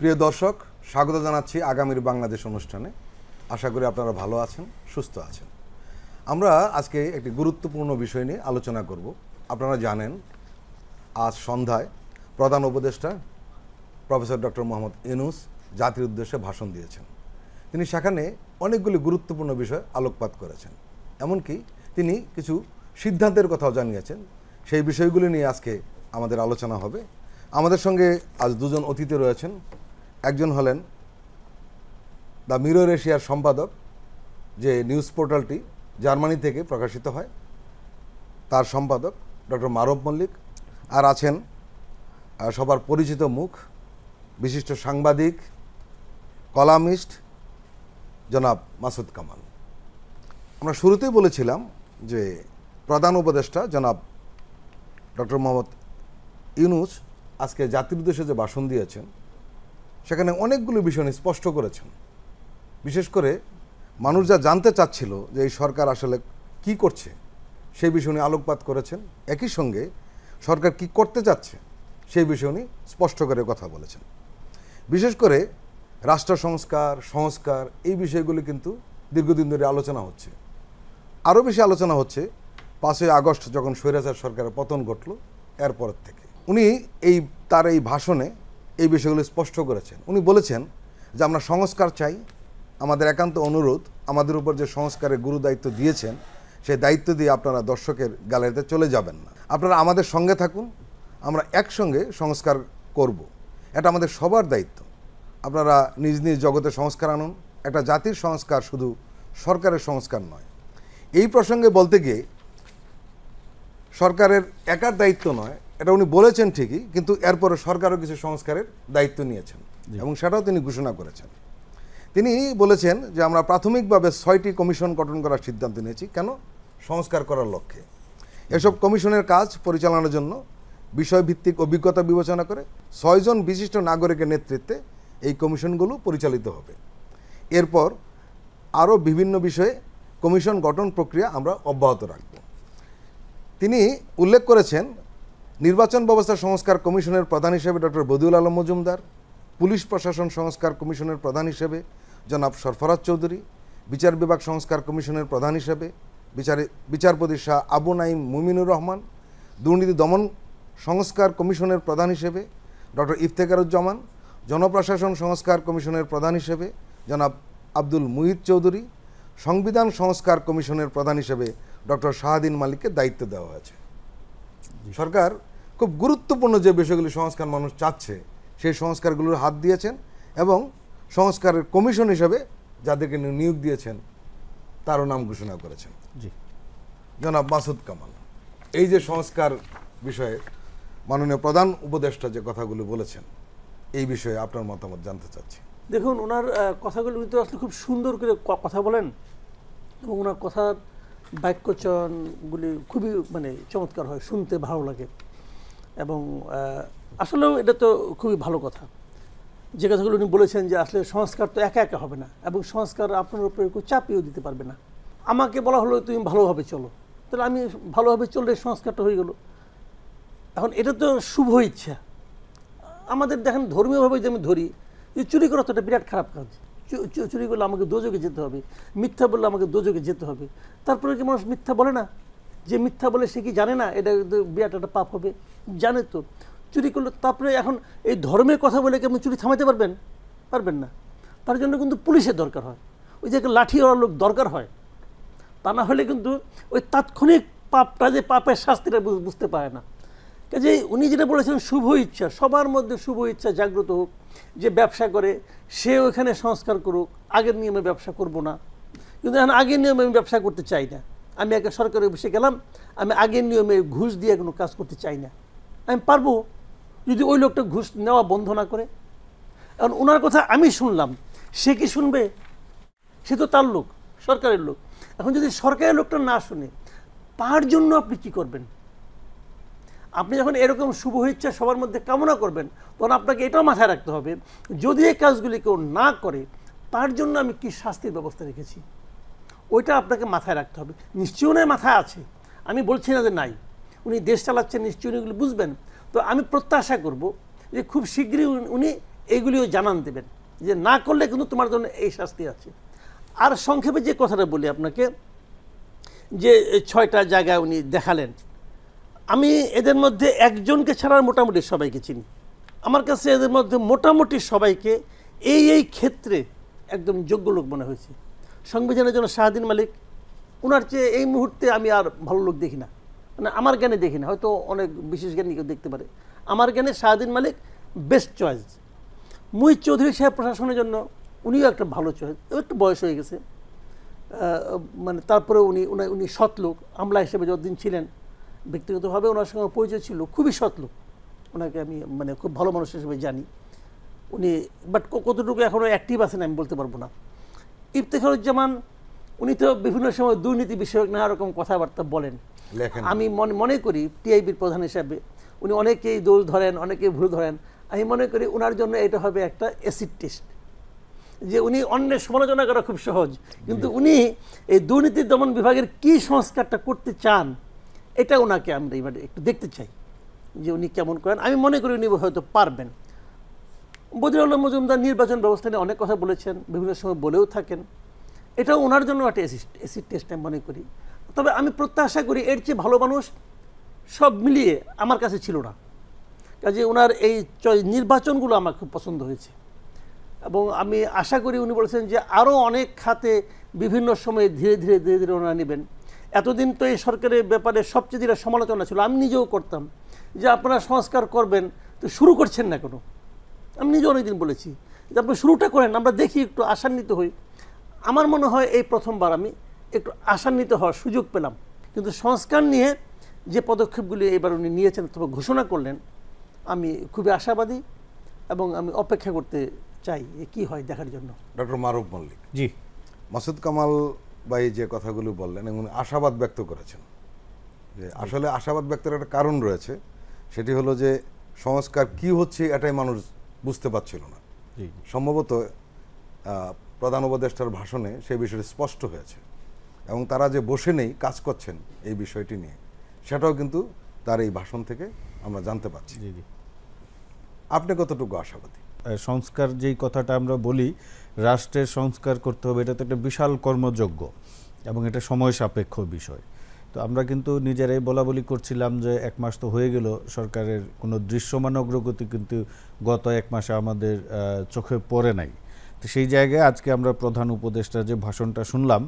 প্রিয় দর্শক, স্বাগত জানাচ্ছি আগামীর বাংলাদেশ অনুষ্ঠানে। আশা করি আপনারা ভালো আছেন, সুস্থ আছেন। আমরা আজকে একটি গুরুত্বপূর্ণ বিষয় নিয়ে আলোচনা করব। আপনারা জানেন, আজ সন্ধ্যায় প্রধান উপদেষ্টা প্রফেসর ডক্টর মোহাম্মদ ইউনূস জাতির উদ্দেশ্যে ভাষণ দিয়েছেন। তিনি সেখানে অনেকগুলি গুরুত্বপূর্ণ বিষয় আলোকপাত করেছেন, এমনকি তিনি কিছু সিদ্ধান্তের কথাও জানিয়েছেন। সেই বিষয়গুলি নিয়ে আজকে আমাদের আলোচনা হবে। আমাদের সঙ্গে আজ দুজন অতিথি রয়েছেন। একজন হলেন দ্য মিরর এশিয়ার সম্পাদক, যে নিউজ পোর্টালটি জার্মানি থেকে প্রকাশিত হয়, তার সম্পাদক ডক্টর মারুফ মল্লিক। আর আছেন সবার পরিচিত মুখ, বিশিষ্ট সাংবাদিক, কলামিস্ট জনাব মাসুদ কামাল। আমরা শুরুতেই বলেছিলাম যে প্রধান উপদেষ্টা জনাব ডক্টর মোহাম্মদ ইউনূস আজকে জাতির উদ্দেশ্যে যে ভাষণ দিয়েছেন, সেখানে অনেকগুলো বিষয় স্পষ্ট করেছেন। বিশেষ করে মানুষ যা জানতে চাচ্ছিল যে এই সরকার আসলে কি করছে, সেই বিষয় নিয়ে আলোকপাত করেছেন। একই সঙ্গে সরকার কি করতে চাচ্ছে সেই বিষয় নিয়ে স্পষ্ট করে কথা বলেছেন। বিশেষ করে রাষ্ট্র সংস্কার এই বিষয়গুলি কিন্তু দীর্ঘদিন ধরে আলোচনা হচ্ছে। আরও বেশি আলোচনা হচ্ছে 5ই আগস্ট যখন স্বৈরাচার সরকারের পতন ঘটল এরপর থেকে। উনি তার এই ভাষণে এই বিষয়গুলো স্পষ্ট করেছেন। উনি বলেছেন যে আমরা সংস্কার চাই, আমাদের একান্ত অনুরোধ, আমাদের উপর যে সংস্কারের গুরু দায়িত্ব দিয়েছেন, সেই দায়িত্ব দিয়ে আপনারা দর্শকের গ্যালারিতে চলে যাবেন না, আপনারা আমাদের সঙ্গে থাকুন, আমরা একসঙ্গে সংস্কার করব। এটা আমাদের সবার দায়িত্ব। আপনারা নিজ নিজ জগতে সংস্কার আনুন। একটা জাতির সংস্কার শুধু সরকারের সংস্কার নয়। এই প্রসঙ্গে বলতে গিয়ে সরকারের একার দায়িত্ব নয়, এটা উনি বলেছেন ঠিকই, কিন্তু এরপরে সরকারও কিছু সংস্কারের দায়িত্ব নিয়েছেন এবং সেটাও তিনি ঘোষণা করেছেন। তিনি বলেছেন যে আমরা প্রাথমিকভাবে 6টি কমিশন গঠন করার সিদ্ধান্ত নিয়েছি। কেন? সংস্কার করার লক্ষ্যে। এসব কমিশনের কাজ পরিচালনার জন্য বিষয়ভিত্তিক অভিজ্ঞতা বিবেচনা করে 6 জন বিশিষ্ট নাগরিকের নেতৃত্বে এই কমিশনগুলো পরিচালিত হবে। এরপর আরও বিভিন্ন বিষয়ে কমিশন গঠন প্রক্রিয়া আমরা অব্যাহত রাখব। তিনি উল্লেখ করেছেন নির্বাচন ব্যবস্থা সংস্কার কমিশনের প্রধান হিসেবে ডক্টর বদিউল আলম মজুমদার, পুলিশ প্রশাসন সংস্কার কমিশনের প্রধান হিসেবে জনাব সরফরাজ চৌধুরী, বিচার বিভাগ সংস্কার কমিশনের প্রধান হিসেবে বিচারপতি শাহ আবু নাঈম মুমিনুর রহমান, দুর্নীতি দমন সংস্কার কমিশনের প্রধান হিসেবে ডক্টর ইফতেখারুজ্জামান, জনপ্রশাসন সংস্কার কমিশনের প্রধান হিসেবে জনাব আব্দুল মুহিত চৌধুরী, সংবিধান সংস্কার কমিশনের প্রধান হিসেবে ডক্টর শাহাদিন মালিককে দায়িত্ব দেওয়া হয়েছে। সরকার খুব গুরুত্বপূর্ণ যে বিষয়গুলি সংস্কার মানুষ চাচ্ছে, সেই সংস্কারগুলোর হাত দিয়েছেন এবং সংস্কারের কমিশন হিসেবে যাদেরকে নিয়োগ দিয়েছেন তারও নাম ঘোষণা করেছেন। জি জনাব মাসুদ কামাল, এই যে সংস্কার বিষয়ে মাননীয় প্রধান উপদেষ্টা যে কথাগুলো বলেছেন, এই বিষয়ে আপনার মতামত জানতে চাচ্ছি। দেখুন, ওনার কথাগুলো কিন্তু আসলে খুব সুন্দর করে কথা বলেন এবং ওনার কথার বাক্যচয়নগুলি খুবই চমৎকার হয়, শুনতে ভালো লাগে। এবং আসলেও এটা তো খুবই ভালো কথা, যে কথাগুলো উনি বলেছেন যে আসলে সংস্কার তো একা একা হবে না এবং সংস্কার আপনার উপরে কেউ চাপিয়েও দিতে পারবে না। আমাকে বলা হলো তুমি ভালোভাবে চলো, তাহলে আমি ভালোভাবে চললে সংস্কারটা হয়ে গেল। এখন এটা তো শুভ ইচ্ছা। আমাদের দেখেন ধর্মীয়ভাবে যে আমি ধরি, যে চুরি করা তো একটা বিরাট খারাপ কাজ। চুরি করলে আমাকে দোজকে যেতে হবে, মিথ্যা বললে আমাকে দোজকে যেতে হবে। তারপরে কি মানুষ মিথ্যা বলে না? যে মিথ্যা বলে সে কি জানে না এটা বিরাট একটা পাপ হবে? জানে তো। চুরি করলে তারপরে এখন এই ধর্মের কথা বলে কি আপনি চুরি থামাতে পারবেন? পারবেন না। তার জন্য কিন্তু পুলিশের দরকার হয়, ওই যে লাঠিওয়ালা লোক দরকার হয়। তা না হলে কিন্তু ওই তাৎক্ষণিক পাপটা যে পাপের শাস্তিটা বুঝতে পারে না। কাজে উনি যেটা বলেছেন শুভ ইচ্ছা, সবার মধ্যে শুভ ইচ্ছা জাগ্রত হোক। যে ব্যবসা করে সে ওইখানে সংস্কার করুক, আগের নিয়মে ব্যবসা করব না। কিন্তু এখন আগের নিয়মে আমি ব্যবসা করতে চাই না। আমি একটা সরকারি অফিসে গেলাম, আমি আগের নিয়মে ঘুষ দিয়ে কোনো কাজ করতে চাই না। আমি পারবো যদি ওই লোকটা ঘুষ নেওয়া বন্ধ না করে। এখন ওনার কথা আমি শুনলাম, সে কি শুনবে? সে তো তার লোক, সরকারের লোক। এখন যদি সরকারের লোকটা না শুনে, তার জন্য আপনি কি করবেন? আপনি যখন এরকম শুভ ইচ্ছা সবার মধ্যে কামনা করবেন, তখন আপনাকে এটাও মাথায় রাখতে হবে, যদি এই কাজগুলি কেউ না করে, তার জন্য আমি কি শাস্তির ব্যবস্থা রেখেছি, ওইটা আপনাকে মাথায় রাখতে হবে। নিশ্চয়ই ওনার মাথায় আছে, আমি বলছি না যে নাই। উনি দেশ চালাচ্ছেন, নিশ্চয়ই উনি বুঝবেন। তো আমি প্রত্যাশা করব যে খুব শীঘ্রই উনি এইগুলিও জানান দেবেন যে না করলে কিন্তু তোমার জন্য এই শাস্তি আছে। আর সংক্ষেপে যে কথাটা বলি আপনাকে, যে 6টা জায়গায় উনি দেখালেন, আমি এদের মধ্যে একজনকে ছাড়া মোটামুটি সবাইকে চিনি। আমার কাছে এদের মধ্যে মোটামুটি সবাইকে এই ক্ষেত্রে একদম যোগ্য লোক মনে হয়েছে। সংবিধানের জন্য শাহদ্বীন মালিক, ওনার চেয়ে এই মুহূর্তে আমি আর ভালো লোক দেখি না, মানে আমার জ্ঞানে দেখি না, হয়তো অনেক বিশেষ জ্ঞানী কেউ দেখতে পারে। আমার জ্ঞানে শাহদ্বীন মালিক বেস্ট চয়েস। মুহিত চৌধুরী সাহেব প্রশাসনের জন্য উনিও একটা ভালো চয়েস, একটু বয়স হয়ে গেছে, মানে তারপরে উনি সৎ লোক, আমলা হিসেবে যতদিন ছিলেন ব্যক্তিগতভাবে ওনার সঙ্গে পরিচয় ছিল, খুবই সৎ লোক, ওনাকে আমি মানে খুব ভালো মানুষ হিসেবে জানি উনি। বাট কতটুকু এখনও অ্যাক্টিভ আছেন আমি বলতে পারবো না। ইফতেখারুজ্জামান, উনি তো বিভিন্ন সময় দুর্নীতি বিষয়ক নানা রকম কথাবার্তা বলেন। আমি মনে করি টিআইবির প্রধান হিসাবে উনি অনেকেই দোষ ধরেন, অনেকেই ভুল ধরেন। আমি মনে করি ওনার জন্য এটা হবে একটা অ্যাসিড টেস্ট, যে উনি অন্যের সমালোচনা করা খুব সহজ, কিন্তু উনি এই দুর্নীতি দমন বিভাগের কি সংস্কারটা করতে চান এটা ওনাকে আমরা এবার একটু দেখতে চাই যে উনি কেমন করেন। আমি মনে করি উনি হয়তো পারবেন। বদিউল আলম মজুমদার নির্বাচন ব্যবস্থা নিয়ে অনেক কথা বলেছেন, বিভিন্ন সময় বলেও থাকেন, এটাও ওনার জন্য একটা অ্যাসিড টেস্ট আমি মনে করি। তবে আমি প্রত্যাশা করি এর চেয়ে ভালো মানুষ সব মিলিয়ে আমার কাছে ছিল না, কাজে ওনার এই নির্বাচনগুলো আমার খুব পছন্দ হয়েছে। এবং আমি আশা করি উনি বলেছেন যে আরও অনেক খাতে বিভিন্ন সময়ে ধীরে ধীরে ওনারা নেবেন। এতদিন তো এই সরকারের ব্যাপারে সবচেয়ে যেটা সমালোচনা ছিল, আমি নিজেও করতাম, যে আপনারা সংস্কার করবেন তো শুরু করছেন না কেন। আমি নিজেও অনেকদিন বলেছি যে আপনি শুরুটা করেন, আমরা দেখি একটু আশান্বিত হই। আমার মনে হয় এই প্রথমবার আমি একটু আশান্বিত হওয়ার সুযোগ পেলাম। কিন্তু সংস্কার নিয়ে যে পদক্ষেপগুলি এবার উনি নিয়েছেন অথবা ঘোষণা করলেন, আমি খুবই আশাবাদী এবং আমি অপেক্ষা করতে চাই কি হয় দেখার জন্য। ডক্টর মারুফ মল্লিক, জি, মাসুদ কামাল ভাই যে কথাগুলো বললেন এবং আশাবাদ ব্যক্ত করেছেন, যে আসলে আশাবাদ ব্যক্তের একটা কারণ রয়েছে, সেটি হলো যে সংস্কার কি হচ্ছে এটাই মানুষ বুঝতে পারছিল না। সম্ভবত প্রধান উপদেষ্টার ভাষণে সেই বিষয়টি স্পষ্ট হয়েছে এবং তারা যে বসে নেই কাজ করছেন এই বিষয়টি নিয়ে, সেটাও কিন্তু তার এই ভাষণ থেকে আমরা জানতে পারছি। আপনি কতটুকু আশাবাদী? সংস্কার যেই কথাটা আমরা বলি, রাষ্ট্রের সংস্কার করতে হবে, এটা তো একটা বিশাল কর্মযজ্ঞ এবং এটা সময় সাপেক্ষ বিষয়। তো আমরা কিন্তু নিজেরাই বলা বলি করছিলাম যে 1 মাস তো হয়ে গেল, সরকারের কোনো দৃশ্যমান অগ্রগতি কিন্তু গত 1 মাসে আমাদের চোখে পড়ে নাই। তো সেই জায়গায় আজকে আমরা প্রধান উপদেষ্টার যে ভাষণটা শুনলাম,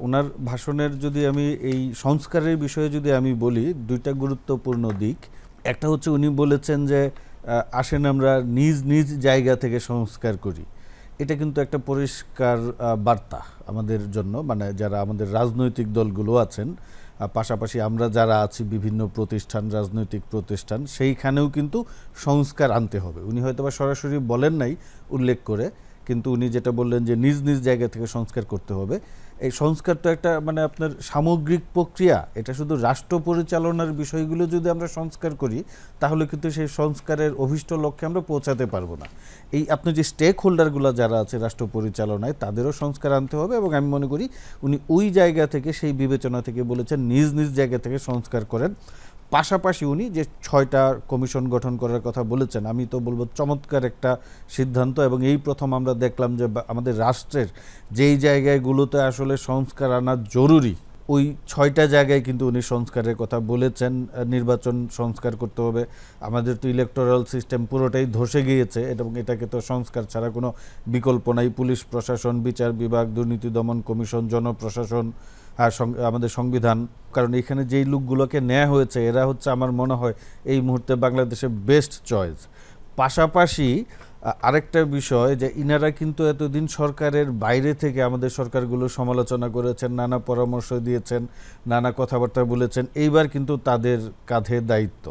ওনার ভাষণের যদি আমি এই সংস্কারের বিষয়ে যদি আমি বলি, 2টা গুরুত্বপূর্ণ দিক। একটা হচ্ছে উনি বলেছেন যে আসেন আমরা নিজ নিজ জায়গা থেকে সংস্কার করি। এটা কিন্তু একটা পরিষ্কার বার্তা আমাদের জন্য, মানে যারা আমাদের রাজনৈতিক দলগুলো আছেন, পাশাপাশি আমরা যারা আছি বিভিন্ন প্রতিষ্ঠান, রাজনৈতিক প্রতিষ্ঠান, সেইখানেও কিন্তু সংস্কার আনতে হবে। উনি হয়তোবা সরাসরি বলেন নাই উল্লেখ করে, কিন্তু উনি যেটা বললেন যে নিজ নিজ জায়গা থেকে সংস্কার করতে হবে। এই সংস্কার তো একটা মানে আপনার সামগ্রিক প্রক্রিয়া, এটা শুধু রাষ্ট্র পরিচালনার বিষয়গুলো যদি আমরা সংস্কার করি তাহলে কিন্তু সেই সংস্কারের অভীষ্ট লক্ষ্যে আমরা পৌঁছাতে পারবো না। এই আপনি যে স্টেক হোল্ডারগুলো যারা আছে রাষ্ট্র পরিচালনায়, তাদেরও সংস্কার আনতে হবে এবং আমি মনে করি উনি ওই জায়গা থেকে, সেই বিবেচনা থেকে বলেছেন নিজ নিজ জায়গা থেকে সংস্কার করেন। পাশাপাশি উনি যে 6টা কমিশন গঠন করার কথা বলেছেন, আমি তো বলবো চমৎকার একটা সিদ্ধান্ত। এবং এই প্রথম আমরা দেখলাম যে আমাদের রাষ্ট্রের যেই জায়গাগুলোতে আসলে সংস্কার আনা জরুরি, ওই 6টা জায়গায় কিন্তু উনি সংস্কারের কথা বলেছেন। নির্বাচন সংস্কার করতে হবে, আমাদের তো ইলেকটোরাল সিস্টেম পুরোটাই ধসে গিয়েছে এবং এটাকে তো সংস্কার ছাড়া কোনো বিকল্প নাই। পুলিশ প্রশাসন, বিচার বিভাগ, দুর্নীতি দমন কমিশন, জনপ্রশাসন, আর আমাদের সংবিধান, কারণ এখানে যেই লোকগুলোকে নেওয়া হয়েছে এরা হচ্ছে আমার মনে হয় এই মুহূর্তে বাংলাদেশের বেস্ট চয়েস। পাশাপাশি আরেকটা বিষয় যে ইনারা কিন্তু এতদিন সরকারের বাইরে থেকে আমাদের সরকারগুলো সমালোচনা করেছেন, নানা পরামর্শ দিয়েছেন, নানা কথাবার্তা বলেছেন। এইবার কিন্তু তাদের কাঁধে দায়িত্ব,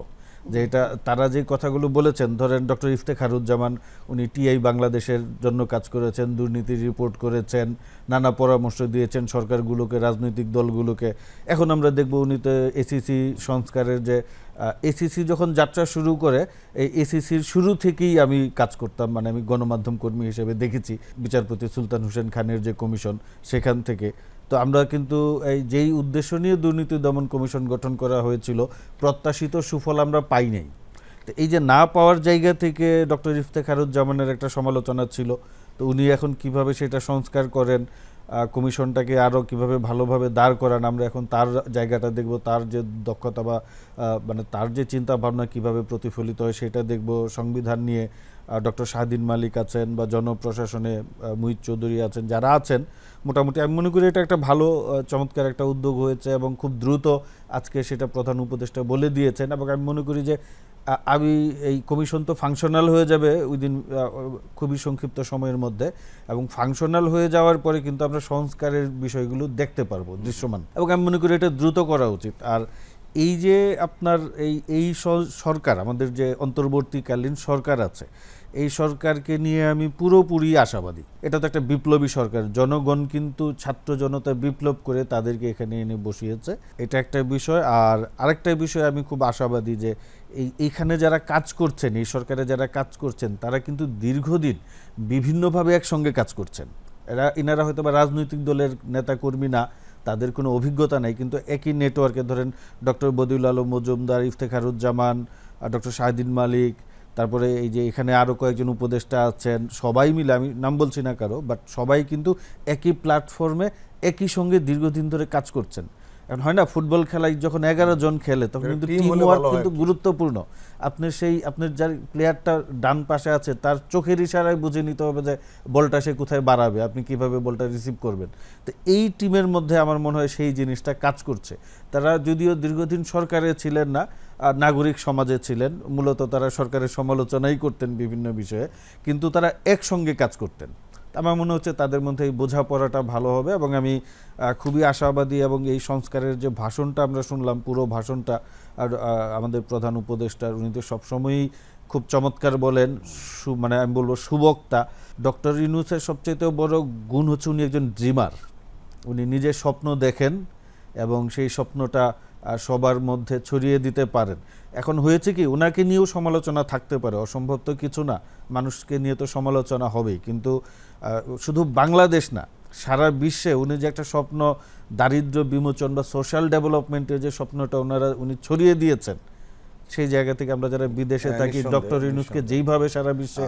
যে এটা তারা যে কথাগুলো বলেছেন, ধরেন ডক্টর ইফতেখারুজ্জামান উনি টিআই বাংলাদেশের জন্য কাজ করেছেন, দুর্নীতির রিপোর্ট করেছেন, নানা পরামর্শ দিয়েছেন সরকারগুলোকে, রাজনৈতিক দলগুলোকে। এখন আমরা দেখব উনি তো এসিসি সংস্কারের যে এসিসি যখন যাত্রা শুরু করে, এই এসিসির শুরু থেকেই আমি কাজ করতাম, মানে আমি গণমাধ্যম কর্মী হিসেবে দেখেছি বিচারপতি সুলতান হোসেন খানের যে কমিশন, সেখান থেকে। তো আমরা কিন্তু এই যেই উদ্দেশ্য নিয়ে দুর্নীতি দমন কমিশন গঠন করা হয়েছিল, প্রত্যাশিত সুফল আমরা পাই নাই। তো এই যে না পাওয়ার জায়গা থেকে ডক্টর ইফতেখারুজ্জামানের একটা সমালোচনা ছিল, তো উনি এখন কিভাবে সেটা সংস্কার করেন, কমিশনটাকে আরও কিভাবে ভালোভাবে দাঁড় করান, আমরা এখন তার জায়গাটা দেখব, তার যে দক্ষতা বা মানে তার যে চিন্তা ভাবনা কিভাবে প্রতিফলিত হয় সেটা দেখব। সংবিধান নিয়ে ডক্টর শাহদিন মালিক আছেন বা জনপ্রশাসনে মুহিত চৌধুরী আছেন, যারা আছেন মোটামুটি আমি মনে করি এটা একটা ভালো চমৎকার একটা উদ্যোগ হয়েছে এবং খুব দ্রুত আজকে সেটা প্রধান উপদেষ্টা বলে দিয়েছেন। এবং আমি মনে করি যে আমি এই কমিশন তো ফাংশনাল হয়ে যাবে উইদিন খুবই সংক্ষিপ্ত সময়ের মধ্যে, এবং ফাংশনাল হয়ে যাওয়ার পরে কিন্তু আমরা সংস্কারের বিষয়গুলো দেখতে পারবো দৃশ্যমান, এবং আমি মনে করি এটা দ্রুত করা উচিত। আর এই যে আপনার এই সরকার, আমাদের যে অন্তর্বর্তীকালীন সরকার আছে, এই সরকারকে নিয়ে আমি পুরোপুরি আশাবাদী। এটা তো একটা বিপ্লবী সরকার, জনগণ কিন্তু ছাত্র জনতা বিপ্লব করে তাদেরকে এখানে এনে বসিয়েছে, এটা একটা বিষয়। আর আরেকটা বিষয় আমি খুব আশাবাদী যে এইখানে যারা কাজ করছেন, এই সরকারে যারা কাজ করছেন, তারা কিন্তু দীর্ঘদিন বিভিন্নভাবে একসঙ্গে কাজ করছেন। এনারা হয়তো বা রাজনৈতিক দলের নেতাকর্মী না, তাদের কোনো অভিজ্ঞতা নেই, কিন্তু একই নেটওয়ার্কে ধরেন ডক্টর বদিউল আলম মজুমদার, ইফতেখারুজ্জামান, ডক্টর শাহদিন মালিক, তারপরে এই যে এখানে আরও কয়েকজন উপদেষ্টা আছেন, সবাই মিলে, আমি নাম বলছি না কারো, বাট সবাই কিন্তু একই প্ল্যাটফর্মে একই সঙ্গে দীর্ঘদিন ধরে কাজ করছেন। এখন হয় না, ফুটবল খেলায় যখন 11 জন খেলে তখন কিন্তু টিম ওয়ার্ক কিন্তু গুরুত্বপূর্ণ। আপনার যার প্লেয়ারটা ডান পাশে আছে তার চোখের ইশারায় বুঝে নিতে হবে যে বলটা সে কোথায় বাড়াবে, আপনি কিভাবে বলটা রিসিভ করবেন। তো এই টিমের মধ্যে আমার মনে হয় সেই জিনিসটা কাজ করছে। তারা যদিও দীর্ঘদিন সরকারে ছিলেন না, নাগরিক সমাজে ছিলেন, মূলত তারা সরকারের সমালোচনাই করতেন বিভিন্ন বিষয়ে, কিন্তু তারা একসঙ্গে কাজ করতেন। আমার মনে হচ্ছে তাদের মধ্যে এই বোঝাপড়াটা ভালো হবে, এবং আমি খুবই আশাবাদী। এবং এই সংস্কারের যে ভাষণটা আমরা শুনলাম, পুরো ভাষণটা, আর আমাদের প্রধান উপদেষ্টার, উনি তো সবসময়ই খুব চমৎকার বলেন, মানে আমি বলবো সুবক্তা। ডক্টর ইউনূসের সবচেয়ে বড় গুণ হচ্ছে উনি একজন ড্রিমার, উনি নিজের স্বপ্ন দেখেন এবং সেই স্বপ্নটা সবার মধ্যে ছড়িয়ে দিতে পারেন। এখন হয়েছে কি, ওনাকে নিয়েও সমালোচনা থাকতে পারে, অসম্ভব তো কিছু না, মানুষকে নিয়ে তো সমালোচনা হবেই, কিন্তু শুধু বাংলাদেশ না, সারা বিশ্বে উনি যে একটা স্বপ্ন, দারিদ্র্য বিমোচন বা সোশ্যাল ডেভেলপমেন্টের যে স্বপ্নটা উনি ছড়িয়ে দিয়েছেন, সেই জায়গা থেকে আমরা যারা বিদেশে থাকি, ডক্টর ইউনূসকে যেইভাবে সারা বিশ্বে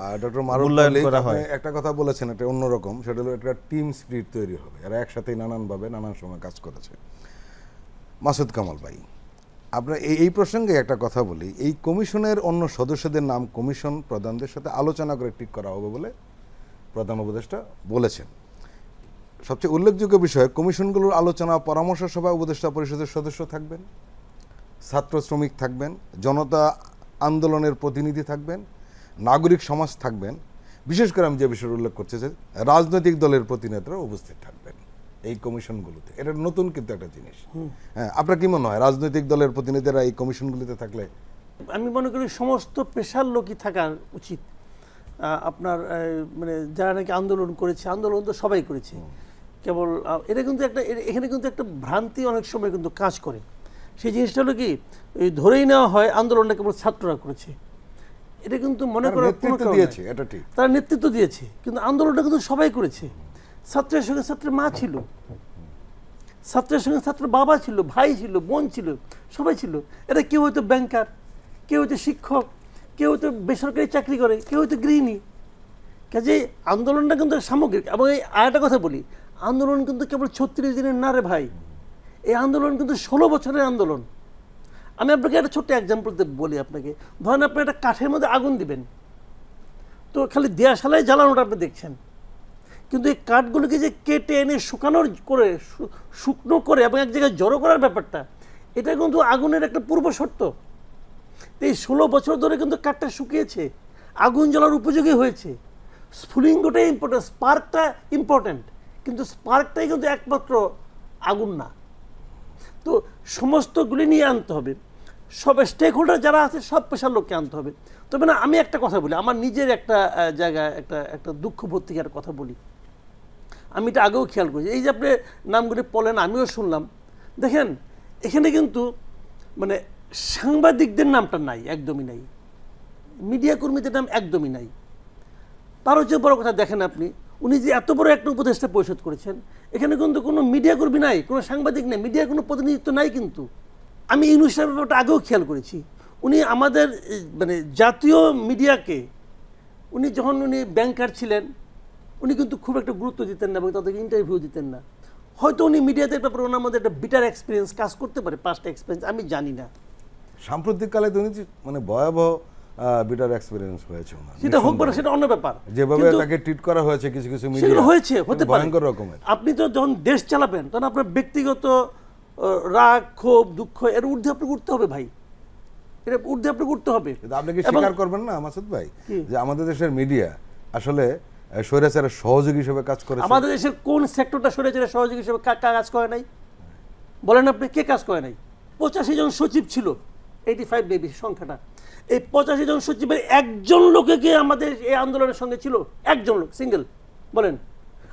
মূল্যায়ন করা হয়। একটা কথা বলেছেন, এটা অন্যরকম, সেটা হলো একটা টিম স্পিরিট তৈরি হবে, এরা একসাথে নানানভাবে নানান সময় কাজ করেছে। মাসুদ কামাল ভাই, আপনার এই প্রসঙ্গে একটা কথা বলি, এই কমিশনের অন্য সদস্যদের নাম কমিশন প্রধানদের সাথে আলোচনা করে ঠিক করা হবে বলে প্রধান উপদেষ্টা বলেছেন। সবচেয়ে উল্লেখযোগ্য বিষয়, কমিশনগুলোর আলোচনা পরামর্শ সভায় উপদেষ্টা পরিষদের সদস্য থাকবেন, ছাত্র শ্রমিক থাকবেন, জনতা আন্দোলনের প্রতিনিধি থাকবেন, নাগরিক সমাজ থাকবেন, বিশেষ করে আমি যে বিষয়টা উল্লেখ করছি যে রাজনৈতিক দলের প্রতিনিধিরা উপস্থিত থাকবেন এই কমিশনগুলোতে। এটা নতুন কিন্তু একটা জিনিস। হ্যাঁ, আপনার কি মনে হয় রাজনৈতিক দলের প্রতিনিধিরা এই কমিশনগুলিতে থাকলে? আমি মনে করি সমস্ত পেশার লোকই থাকা উচিত। আপনার মানে যারা নাকি আন্দোলন করেছে, আন্দোলন তো সবাই করেছে, কেবল এটা কিন্তু একটা, এখানে কিন্তু একটা ভ্রান্তি অনেক সময় কিন্তু কাজ করে। সেই জিনিসটা হলো কি, ওই ধরেই নেওয়া হয় আন্দোলনটা কেবল ছাত্ররা করেছে, এটা কিন্তু মনে করার কোনো কারণ নেই। তারা নেতৃত্ব দিয়েছে, কিন্তু আন্দোলনটা কিন্তু সবাই করেছে। ছাত্রের সঙ্গে ছাত্রের মা ছিল, ছাত্রের সঙ্গে ছাত্রের বাবা ছিল, ভাই ছিল, বোন ছিল, সবাই ছিল। এটা কেউ হয়তো ব্যাংকার, কেউ হয়তো শিক্ষক, কেউ হয়তো বেসরকারি চাকরি করে, কেউ হয়তো গৃহিণী। কাজে আন্দোলনটা কিন্তু সামগ্রিক। এবং এই আরেকটা কথা বলি, আন্দোলন কিন্তু কেবল 36 দিনের না রে ভাই, এই আন্দোলন কিন্তু 16 বছরের আন্দোলন। আমি আপনাকে একটা ছোট্ট এক্সাম্পল বলি আপনাকে। ধরেন আপনি একটা কাঠের মধ্যে আগুন দিবেন, তো খালি দেয়াশালায় জ্বালানোটা আপনি দেখছেন, কিন্তু এই কাঠগুলোকে যে কেটে এনে শুকানোর করে, শুকনো করে এবং এক জায়গায় জড়ো করার ব্যাপারটা, এটা কিন্তু আগুনের একটা পূর্ব শর্ত। এই 16 বছর ধরে কিন্তু কাঠটা শুকিয়েছে, আগুন জ্বলার উপযোগী হয়েছে। স্ফুলিঙ্গটাই ইম্পর্টেন্ট, স্পার্কটা ইম্পর্টেন্ট, কিন্তু স্পার্কটাই কিন্তু একমাত্র আগুন না। তো সমস্তগুলি নিয়ে আনতে হবে, সব স্টেক হোল্ডার যারা আছে সব পেশার লোককে আনতে হবে। তবে না, আমি একটা কথা বলি, আমার নিজের একটা জায়গায় একটা দুঃখ ভর্তিকার কথা বলি। আমি এটা আগেও খেয়াল করেছি, এই যে আপনি নামগুলি বলেন আমিও শুনলাম। দেখেন, এখানে কিন্তু মানে সাংবাদিকদের নামটা নাই, একদমই নাই, মিডিয়া কর্মীদের নাম একদমই নাই। তারও যে বড় কথা, দেখেন আপনি, উনি যে এত বড় একটা উপদেষ্টা পরিষদ করেছেন, এখানে কিন্তু কোনো মিডিয়া কর্মী নাই, কোনো সাংবাদিক নেই, মিডিয়ার কোনো প্রতিনিধিত্ব নাই। কিন্তু আমি ইউনূস সাহেবের ব্যাপারটা আগেও খেয়াল করেছি, উনি আমাদের মানে জাতীয় মিডিয়াকে উনি যখন উনি ব্যাংকার ছিলেন উনি কিন্তু খুব একটা গুরুত্ব দিতেন না এবং তাদেরকে ইন্টারভিউ দিতেন না। হয়তো উনি মিডিয়াদের ব্যাপারে ওনার মধ্যে একটা বিটার এক্সপিরিয়েন্স কাজ করতে পারে, পাস্ট এক্সপিরিয়েন্স, আমি জানি না। সাম্প্রতিককালে তো উনি মানে ভয়াবহ বিটার এক্সপেরিয়েন্স হয়েছে ওনার। সেটা হোক না, সেটা অন্য ব্যাপার। যেভাবে তাকে ট্রিট করা হয়েছে কিছু কিছু সেগুলো মিডিয়া হয়েছে, হতে পারে ভয়ঙ্কর রকমের। আপনি তো যখন দেশ চালাবেন তখন আপনার ব্যক্তিগত রাগ, ক্ষোভ, দুঃখ এর ঊর্ধ্বে আপনাকে উঠতে হবে ভাই, এর ঊর্ধ্বে আপনাকে উঠতে হবে। কিন্তু আপনি কি স্বীকার করবেন না মাসুদ ভাই যে আমাদের দেশের মিডিয়া আসলে স্বৈরাচারের সহযোগী হিসেবে কাজ করেছে? আমাদের দেশের কোন সেক্টরটা স্বৈরাচারের সহযোগী হিসেবে কাজ করে নাই বলেন আপনি? কে কাজ করে নাই? 85 জন সচিব ছিল, 85 বেবি সংখ্যাটা। এই 85 জন সচিবের একজন লোকে কি আমাদের এই আন্দোলনের সঙ্গে ছিল? একজন লোক, সিঙ্গেল বলেন।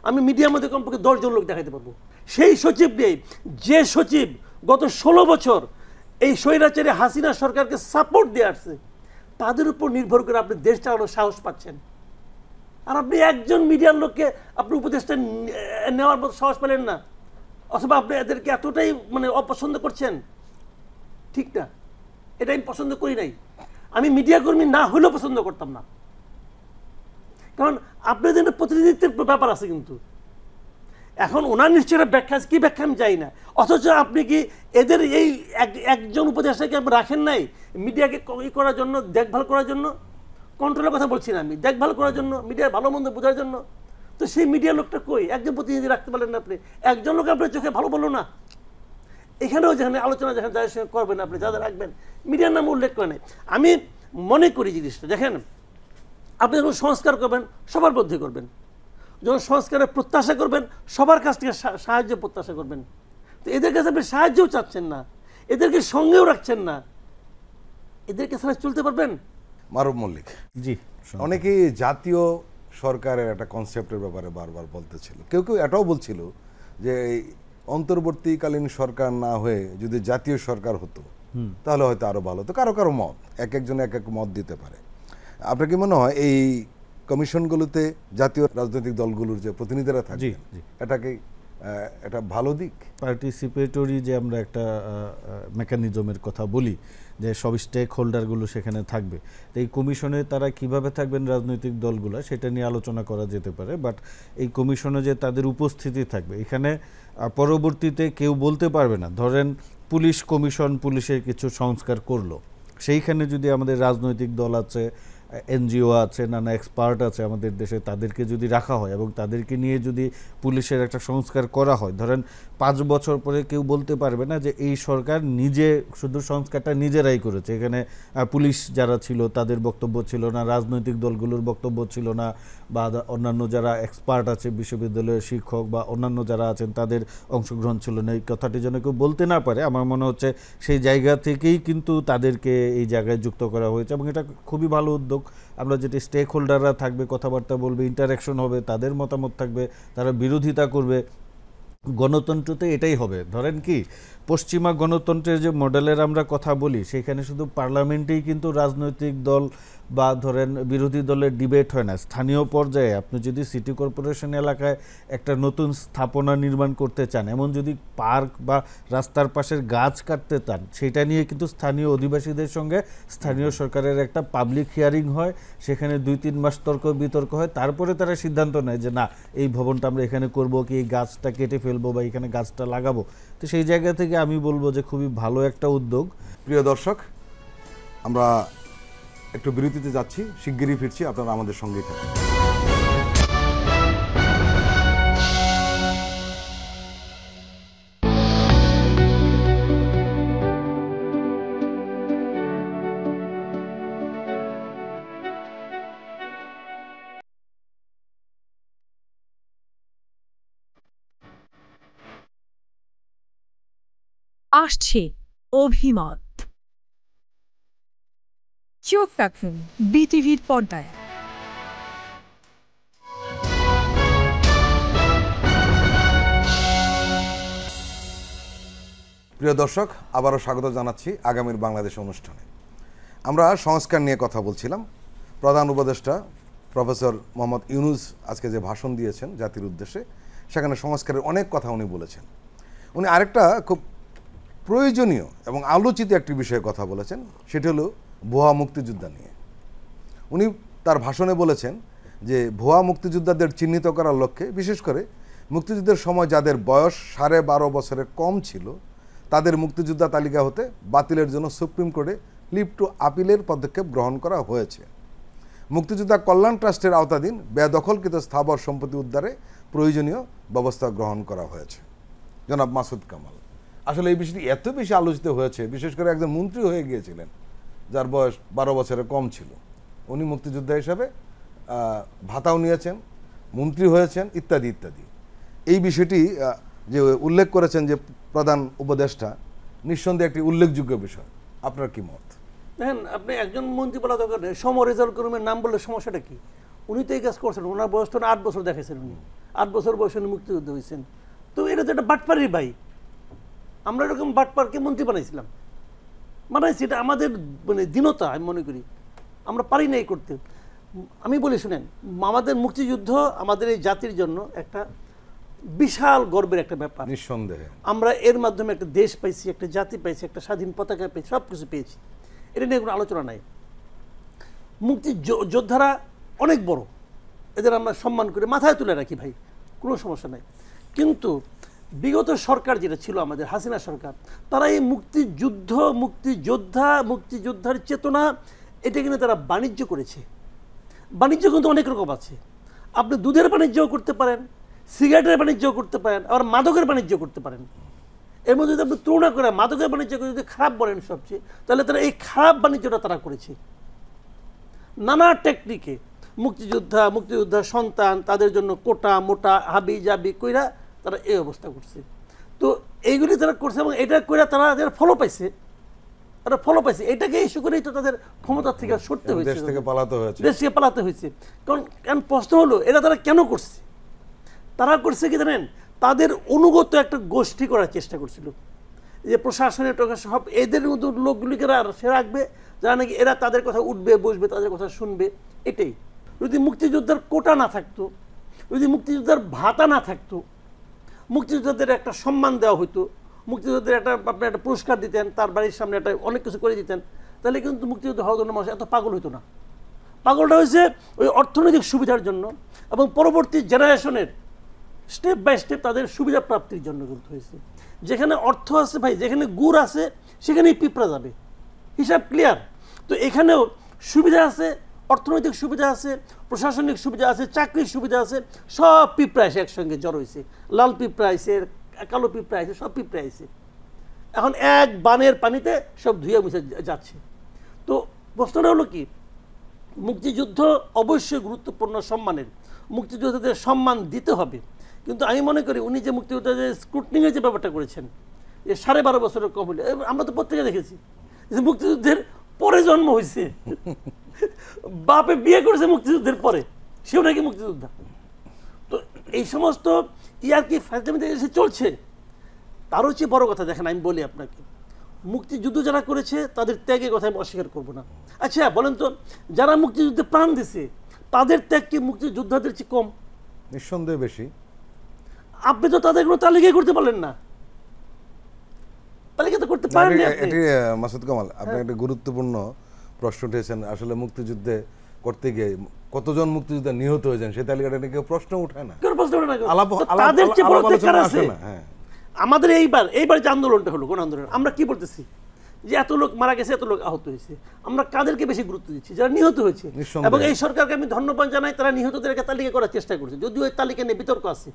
আমি মিডিয়ার মধ্যে কমপক্ষে 10 জন লোক দেখাইতে পারবো। সেই সচিব নেই, যে সচিব গত 16 বছর এই স্বৈরাচারী হাসিনা সরকারকে সাপোর্ট দিয়ে আসছে, তাদের উপর নির্ভর করে আপনি দেশ চালানোর সাহস পাচ্ছেন। আর আপনি একজন মিডিয়ার লোককে আপনি উপদেষ্টা নেওয়ার মতো সাহস পেলেন না, অথবা আপনি এদেরকে এতটাই মানে অপছন্দ করছেন। ঠিক না, এটা আমি পছন্দ করি নাই। আমি মিডিয়া কর্মী না হলেও পছন্দ করতাম না, কারণ আপনাদের প্রতিনিধিত্বের ব্যাপার আছে। কিন্তু এখন ওনার নিশ্চয় ব্যাখ্যা, কি ব্যাখ্যা আমি যাই না। অথচ আপনি কি এদের এই একজন উপদেষ্টাকে আপনি রাখেন নাই মিডিয়াকে করার জন্য, দেখভাল করার জন্য? কন্ট্রোলের কথা বলছি না আমি, দেখভাল করার জন্য, মিডিয়ার ভালো মন্দ বোঝার জন্য। তো সেই মিডিয়া লোকটা কই? একজন প্রতিনিধি রাখতে পারলেন না আপনি, একজন লোক আপনার চোখে ভালো বললো না। এখানেও যেখানে আলোচনা যেখানে যাদের সঙ্গে করবেন আপনি, যাদের রাখবেন, মিডিয়ার নাম উল্লেখ করে নেই। আমি মনে করি জিনিসটা, দেখেন আপনি যখন সংস্কার করবেন সবার মধ্যে করবেন, যখন সংস্কারের প্রত্যাশা করবেন সবার কাছ থেকে সাহায্য প্রত্যাশা করবেন। তো এদের কাছে আপনি সাহায্যও চাচ্ছেন না, এদেরকে সঙ্গেও রাখছেন না, এদেরকে ছাড়া চলতে পারবেন? মারুফ মল্লিক জি, অনেকেই জাতীয় সরকারের একটা কনসেপ্টের ব্যাপারে বারবার বলতেছিল, কেউ কেউ এটাও বলছিল যে এই অন্তর্বর্তীকালীন সরকার না হয়ে যদি জাতীয় সরকার হতো তাহলে হয়তো আরো ভালো হতো। কারো কারো মত, এক একজন এক এক মত দিতে পারে। আপনার কি মনে হয় এই কমিশনগুলোতে জাতীয় রাজনৈতিক দলগুলোর যে প্রতিনিধিরা থাকবে এটাকে এটা ভালো দিক? পার্টিসিপেটরি যে আমরা একটা মেকানিজমের কথা বলি, যে সব স্টেক হোল্ডারগুলো সেখানে থাকবে, তো এই কমিশনে তারা কিভাবে থাকবেন রাজনৈতিক দলগুলো সেটা নিয়ে আলোচনা করা যেতে পারে। বাট এই কমিশনে যে তাদের উপস্থিতি থাকবে, এখানে পরবর্তীতে কেউ বলতে পারবে না, ধরেন পুলিশ কমিশন পুলিশের কিছু সংস্কার করলো, সেইখানে যদি আমাদের রাজনৈতিক দল আছে, এনজিও আছে, নানা এক্সপার্ট আছে আমাদের দেশে, তাদেরকে যদি রাখা হয় এবং তাদেরকে নিয়ে যদি পুলিশের একটা সংস্কার করা হয়, ধরেন 5 বছর পরে কেউ বলতে পারবে না যে এই সরকার নিজে শুধু সংস্কারটা নিজেরাই করেছে, এখানে পুলিশ যারা ছিল তাদের বক্তব্য ছিল না, রাজনৈতিক দলগুলোর বক্তব্য ছিল না, বা অন্যান্য যারা এক্সপার্ট আছে, বিশ্ববিদ্যালয়ের শিক্ষক বা অন্যান্য যারা আছেন তাদের অংশগ্রহণ ছিল না। এই কথাটি যেন কেউ বলতে না পারে, আমার মনে হচ্ছে সেই জায়গা থেকেই কিন্তু তাদেরকে এই জায়গায় যুক্ত করা হয়েছে এবং এটা খুবই ভালো উদ্যোগ। আমরা যেটি স্টেক হোল্ডাররা থাকবে, কথাবার্তা বলবে, ইন্টারাকশন হবে, তাদের মতামত থাকবে, তারা বিরোধিতা করবে। গণতন্ত্রতে এটাই হবে। ধরেন কি পশ্চিমা গণতন্ত্রের যে মডেলের আমরা কথা বলি, সেখানে শুধু পার্লামেন্টেই কিন্তু রাজনৈতিক দল বা ধরেন বিরোধী দলের ডিবেট হয় না। স্থানীয় পর্যায়ে আপনি যদি সিটি কর্পোরেশন এলাকায় একটা নতুন স্থাপনা নির্মাণ করতে চান, এমন যদি পার্ক বা রাস্তার পাশের গাছ কাটতে চান, সেটা নিয়ে কিন্তু স্থানীয় অধিবাসীদের সঙ্গে স্থানীয় সরকারের একটা পাবলিক হিয়ারিং হয়, সেখানে 2-3 মাস তর্ক বিতর্ক হয়, তারপরে তারা সিদ্ধান্ত নেয় যে না এই ভবনটা আমরা এখানে করব কি, এই গাছটা কেটে ফেলবো বা এখানে গাছটা লাগাবো। তো সেই জায়গা থেকে আমি বলবো যে খুবই ভালো একটা উদ্যোগ। প্রিয় দর্শক, আমরা একটু বিরতিতে যাচ্ছি, শিগগিরই ফিরছি, আপনারা আমাদের সঙ্গেই থাকুন। আসছে অভিমত। চোখ রাখুন বিটিভির পর্দায়। প্রিয় দর্শক, আবারও স্বাগত জানাচ্ছি আগামীর বাংলাদেশ অনুষ্ঠানে। আমরা সংস্কার নিয়ে কথা বলছিলাম। প্রধান উপদেষ্টা প্রফেসর মোহাম্মদ ইউনূস আজকে যে ভাষণ দিয়েছেন জাতির উদ্দেশ্যে, সেখানে সংস্কারের অনেক কথা উনি বলেছেন। উনি আরেকটা খুব প্রয়োজনীয় এবং আলোচিত একটি বিষয়ে কথা বলেছেন, সেটি হলো ভুয়া মুক্তিযোদ্ধা নিয়ে। উনি তার ভাষণে বলেছেন যে ভুয়া মুক্তিযোদ্ধাদের চিহ্নিত করার লক্ষ্যে বিশেষ করে মুক্তিযুদ্ধের সময় যাদের বয়স 12.5 বছরের কম ছিল তাদের মুক্তিযোদ্ধা তালিকা হতে বাতিলের জন্য সুপ্রিম কোর্টে লিভ টু আপিলের পদক্ষেপ গ্রহণ করা হয়েছে। মুক্তিযোদ্ধা কল্যাণ ট্রাস্টের আওতাধীন বেদখলকৃত স্থাবর সম্পত্তি উদ্ধারে প্রয়োজনীয় ব্যবস্থা গ্রহণ করা হয়েছে। জনাব মাসুদ কামাল, আসলে এই বিষয়টি এত বেশি আলোচিত হয়েছে, বিশেষ করে একজন মন্ত্রী হয়ে গিয়েছিলেন যার বয়স 12 বছরের কম ছিল, উনি মুক্তিযোদ্ধা হিসাবে ভাতাও নিয়েছেন, মন্ত্রী হয়েছেন, ইত্যাদি ইত্যাদি। এই বিষয়টি যে উল্লেখ করেছেন যে প্রধান উপদেষ্টা, নিঃসন্দেহে একটি উল্লেখযোগ্য বিষয়। আপনার কি মত? দেখেন, আপনি একজন মন্ত্রী বলা দরকার নেই, রেজাউল করিমের নাম বললে সমস্যাটা কি? উনি তো এই কাজ করছেন, ওনার বয়স তো 8 বছর দেখাইছেন, উনি 8 বছর বয়সে উনি মুক্তিযুদ্ধ হয়েছেন। তো এটা তো একটা বাটপাড়ির ভাই, আমরা এরকম বাটপারকে মন্ত্রী বানাইছি, এটা আমাদের মানে দীনতা আমি মনে করি, আমরা পারি না এই করতে। আমি বলি শুনেন, আমাদের মুক্তিযুদ্ধ আমাদের এই জাতির জন্য একটা বিশাল গর্বের একটা ব্যাপার, নিঃসন্দেহে। আমরা এর মাধ্যমে একটা দেশ পাইছি, একটা জাতি পাইছি, একটা স্বাধীন পতাকা পেয়েছি, সব কিছু পেয়েছি, এটা নিয়ে কোনো আলোচনা নাই। মুক্তিযোদ্ধারা অনেক বড়, এদের আমরা সম্মান করে মাথায় তুলে রাখি ভাই, কোনো সমস্যা নাই। কিন্তু বিগত সরকার যেটা ছিল আমাদের হাসিনা সরকার, তারা এই মুক্তিযোদ্ধার চেতনা এটা কিন্তু তারা বাণিজ্য করেছে। বাণিজ্য কিন্তু অনেক রকম আছে, আপনি দুধের বাণিজ্যও করতে পারেন, সিগারেটের বাণিজ্যও করতে পারেন, আবার মাদকের বাণিজ্য করতে পারেন। এর মধ্যে যদি আপনি তুলনা করেন মাদকের বাণিজ্যকে যদি খারাপ বলেন সবচেয়ে, তাহলে তারা এই খারাপ বাণিজ্যটা তারা করেছে নানা টেকনিকে। মুক্তিযোদ্ধার সন্তান, তাদের জন্য কোটা মোটা হাবি জাবি কইরা তারা এই অবস্থা করছে। তো এইগুলি তারা করছে এবং এটা কইরা তারা ফলো পাইছে, এটাকে ইস্যু করেই তো তাদের ক্ষমতার থেকে সরতে হয়েছে, দেশ থেকে পালাতে হয়েছে। কারণ প্রশ্ন হলো এটা তারা কেন করছে? তারা করছে কি জানেন, তাদের অনুগত একটা গোষ্ঠী করার চেষ্টা করছিল, যে প্রশাসনের সব এদের মতো লোকগুলিকে সে রাখবে যারা নাকি এরা তাদের কথা উঠবে বসবে, তাদের কথা শুনবে। এটাই যদি মুক্তিযোদ্ধার কোটা না থাকতো, যদি মুক্তিযোদ্ধার ভাতা না থাকতো, মুক্তিযোদ্ধাদের একটা সম্মান দেওয়া হতো, মুক্তিযোদ্ধাদের আপনি একটা পুরস্কার দিতেন, তার বাড়ির সামনে একটা অনেক কিছু করে দিতেন, তাহলে কিন্তু মুক্তিযুদ্ধ হওয়ার জন্য মানুষ এত পাগল হতো না। পাগলটা হয়েছে ওই অর্থনৈতিক সুবিধার জন্য এবং পরবর্তী জেনারেশনের স্টেপ বাই স্টেপ তাদের সুবিধা প্রাপ্তির জন্য কিন্তু হয়েছে। যেখানে অর্থ আছে ভাই, যেখানে গুড় আছে সেখানেই পিঁপড়া যাবে, হিসাব ক্লিয়ার। তো এখানেও সুবিধা আছে, অর্থনৈতিক সুবিধা আছে, প্রশাসনিক সুবিধা আছে, চাকরির সুবিধা আছে, সব পিঁপড়া এসে একসঙ্গে জড়ো হয়েছে। লাল পিঁপড়া আইছে, কালো পিঁপড়া আইছে, সব পিঁপড়া আইছে। এখন এক বানের পানিতে সব ধুয়ে মুছে যাচ্ছে। তো প্রশ্নটা হলো কি, মুক্তিযুদ্ধ অবশ্যই গুরুত্বপূর্ণ সম্মানের, মুক্তিযোদ্ধাদের সম্মান দিতে হবে। কিন্তু আমি মনে করি উনি যে মুক্তিযোদ্ধাদের স্ক্রুটনিংয়ের যে ব্যাপারটা করেছেন, যে 12.5 বছরের কম হলে, আমরা তো প্রত্যেকে দেখেছি যে মুক্তিযুদ্ধের পরে জন্ম হয়েছে, বাপে বিয়ে করেছে মুক্তিযুদ্ধের পরে, সেও নাকি মুক্তিযোদ্ধা। তো এই সমস্ত ইয়ার্কি ফাজলামিতে এসে চলছে। তারও চেয়ে বড় কথা দেখেন, আমি বলি আপনাকে, মুক্তিযুদ্ধ যারা করেছে তাদের ত্যাগের কথা আমি অস্বীকার করবো না। আচ্ছা বলেন তো, যারা মুক্তিযুদ্ধে প্রাণ দিছে তাদের ত্যাগ কি মুক্তিযোদ্ধাদের চেয়ে কম? নিঃসন্দেহে বেশি। আপনি তো তাদের কোনো তালিকাই করতে পারলেন না, তালিকা তো করতে পারেন না। এটি মাসুদ কামাল, আপনি একটা গুরুত্বপূর্ণ প্রশ্ন উঠেছেন। আসলে মুক্তিযুদ্ধে করতে গিয়ে কতজন মুক্তিযোদ্ধা নিহত হয়েছেন সেই তালিকাটা নিয়ে কেউ প্রশ্ন উঠায় না, কেউ প্রশ্ন ওঠে না। তাদের চেয়ে বড় ত্যাগ আছে। আমাদের এইবার যে আন্দোলনটা হলো, কোন আন্দোলন? আমরা কি বলতেছি যে এত লোক মারা গেছে, এত লোক আহত হয়েছে, আমরা কাদেরকে বেশি গুরুত্ব দিচ্ছি? যারা নিহত হয়েছে। এবং এই সরকারকে আমি ধন্যবাদ জানাই, তারা নিহতদের একটা তালিকা করার চেষ্টা করছে, যদিও এই তালিকা নিয়ে বিতর্ক আছে,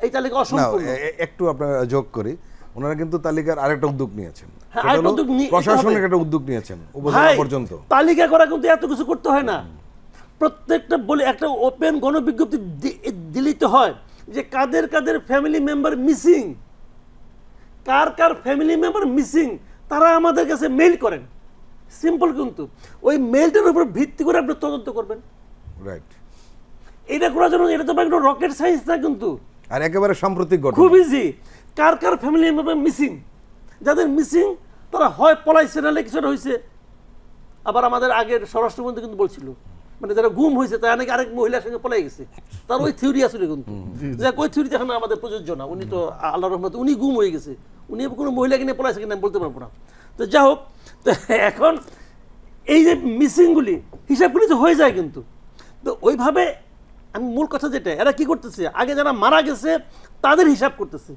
এই তালিকা অসম্পূর্ণ। একটু আপনারা যোগ করি, ওনারা কিন্তু তালিকার আরেকটা উদ্যোগ নিয়েছেন, প্রশাসনিক একটা উদ্যোগ নিয়েছেন উপজেলা পর্যন্ত। তালিকা করা কিন্তু এত কিছু করতে হয় না, প্রত্যেকটা বলে একটা ওপেন গণবিজ্ঞপ্তি দিলিতে হয় যে কাদের কাদের ফ্যামিলি মেম্বার মিসিং, কার ফ্যামিলি মেম্বার মিসিং, তারা আমাদের কাছে মেইল করেন। সিম্পল, কিন্তু ওই মেইলটার উপর ভিত্তি করে আপনি তদন্ত করবেন। রাইট, এটা করার জন্য এটা তো একটা রকেট সায়েন্স না, কিন্তু আর একেবারে সাম্প্রতিক ঘটনা, খুব ইজি। কার ফ্যামিলি মেম্বার মিসিং, যাদের মিসিং তারা হয় পলাইছে, নাহলে কিছুটা হয়েছে। আবার আমাদের আগের স্বরাষ্ট্রমন্ত্রী কিন্তু বলছিল, মানে যারা গুম হয়েছে তারা নাকি আরেক মহিলার সঙ্গে পলাই গেছে, তার ওই থিওরি আসলে কিন্তু ওই থিওরি এখন আমাদের প্রযোজ্য না। উনি তো আল্লাহর রহমতে উনি গুম হয়ে গেছে, উনি কোনো মহিলাকে নিয়ে পলাইছে কিনা আমি বলতে পারবো না। তো যা হোক, তো এখন এই যে মিসিংগুলি হিসাবগুলি তো হয়ে যায় কিন্তু। তো ওইভাবে আমি মূল কথা যেটা, এরা কি করতেছে, আগে যারা মারা গেছে তাদের হিসাব করতেছে।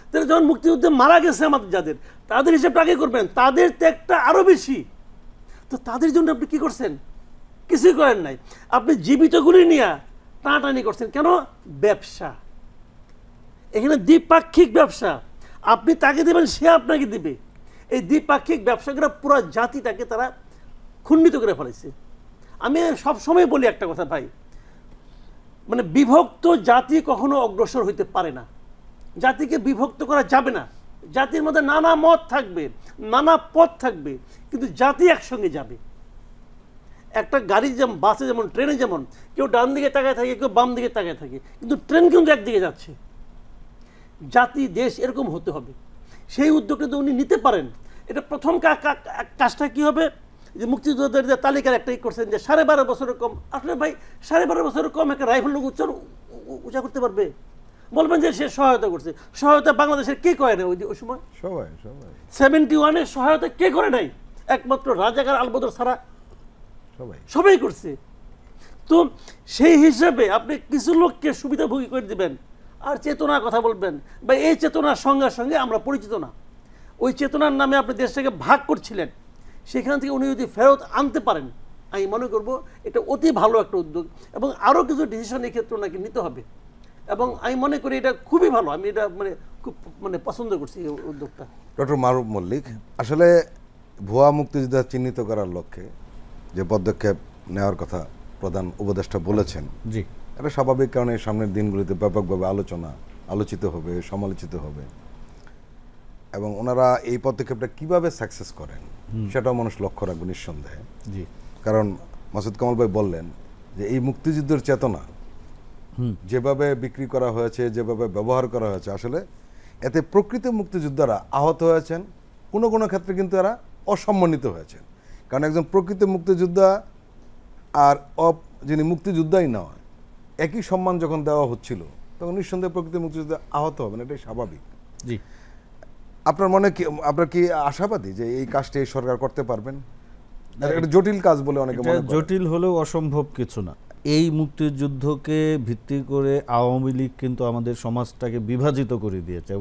তাহলে যখন মুক্তিযুদ্ধে মারা গেছে আমাদের যাদের, তাদের হিসাবটা আগে করবেন, তাদের ত্যাগটা আরও বেশি। তো তাদের জন্য আপনি কি করছেন? কিছুই করেন নাই। আপনি জীবিতগুলি নিয়ে টানাটানি করছেন কেন? ব্যবসা। এখানে দ্বিপাক্ষিক ব্যবসা, আপনি তাকে দেবেন, সে আপনাকে দিবে। এই দ্বিপাক্ষিক ব্যবসাগুলো পুরো জাতিটাকে তারা খণ্ডিত করে ফেলেছে। আমি সবসময় বলি একটা কথা ভাই, মানে বিভক্ত জাতি কখনো অগ্রসর হইতে পারে না। জাতিকে বিভক্ত করা যাবে না। জাতির মধ্যে নানা মত থাকবে, নানা পথ থাকবে, কিন্তু জাতি একসঙ্গে যাবে। একটা গাড়ি যেমন, বাসে যেমন, ট্রেনে যেমন কেউ ডান দিকে তাকায় থাকে, কেউ বাম দিকে তাকায় থাকে, কিন্তু ট্রেন কিন্তু একদিকে যাচ্ছে। জাতি, দেশ এরকম হতে হবে। সেই উদ্যোগটা তো উনি নিতে পারেন। এটা প্রথম কাজটা কি হবে, যে মুক্তিযোদ্ধাদের যে তালিকার একটাই করছেন যে 12.5 বছরের কম। আসলে ভাই 12.5 বছরের কম একটা রাইফেল লোক উঁচা করতে পারবে? বলবেন যে সে সহায়তা করছে। সহায়তা বাংলাদেশের কে করে না ওই সময়? সবাই 71-এ সহায়তা কে করে নাই? একমাত্র রাজাকার আলবদর ছাড়া সবাই করছে। তো সেই হিসাবে আপনি কিছু লোককে সুবিধাভোগী করে দিবেন আর চেতনার কথা বলবেন, বা এই চেতনার সঙ্গে সঙ্গে আমরা পরিচিত না। ওই চেতনার নামে আপনি দেশটাকে ভাগ করছিলেন, সেখান থেকে উনি যদি ফেরত আনতে পারেন, আমি মনে করব এটা অতি ভালো একটা উদ্যোগ। এবং আরও কিছু ডিসিশন এই ক্ষেত্রে ওনাকে নিতে হবে, এবং আমি মনে করি এটা খুবই ভালো। আমি এটা খুব পছন্দ করছি এই উদ্যোগটা। ডক্টর মারুফ মল্লিক, আসলে ভুয়া মুক্তিযোদ্ধা চিহ্নিত করার লক্ষ্যে যে পদক্ষেপ নেওয়ার কথা প্রধান উপদেষ্টা বলেছেন, জি, এটা স্বাভাবিক, কারণে সামনের দিনগুলিতে ব্যাপকভাবে আলোচিত হবে, সমালোচিত হবে, এবং ওনারা এই পদক্ষেপটা কিভাবে সাকসেস করেন সেটাও মানুষ লক্ষ্য রাখবে নিঃসন্দেহে। জি, কারণ মাসুদ কামাল ভাই বললেন যে এই মুক্তিযুদ্ধের চেতনা যেভাবে বিক্রি করা হয়েছে, যেভাবে ব্যবহার করা হয়েছে, আসলে এতে প্রকৃত মুক্তিযোদ্ধারা আহত হয়েছেন, কোনো কোনো ক্ষেত্রে কিন্তু এরা অসম্মানিত হয়েছেন। কারণ একজন প্রকৃত মুক্তিযোদ্ধা আর যিনি মুক্তিযোদ্ধাই নয়, একই সম্মান যখন দেওয়া হচ্ছিল, তখন নিঃসন্দেহে প্রকৃত মুক্তিযোদ্ধা আহত হবেন, এটাই স্বাভাবিক। জি, আপনার কি আশাবাদী যে এই কাজটি এই সরকার করতে পারবেন? এটা জটিল কাজ বলে অনেকে মনে করেন। জটিল হলেও অসম্ভব কিছু না। এই মুক্তিযুদ্ধকে ভিত্তি করে আওয়ামী লীগ কিন্তু আমাদের সমাজটাকে বিভাজিত করে দিয়েছে।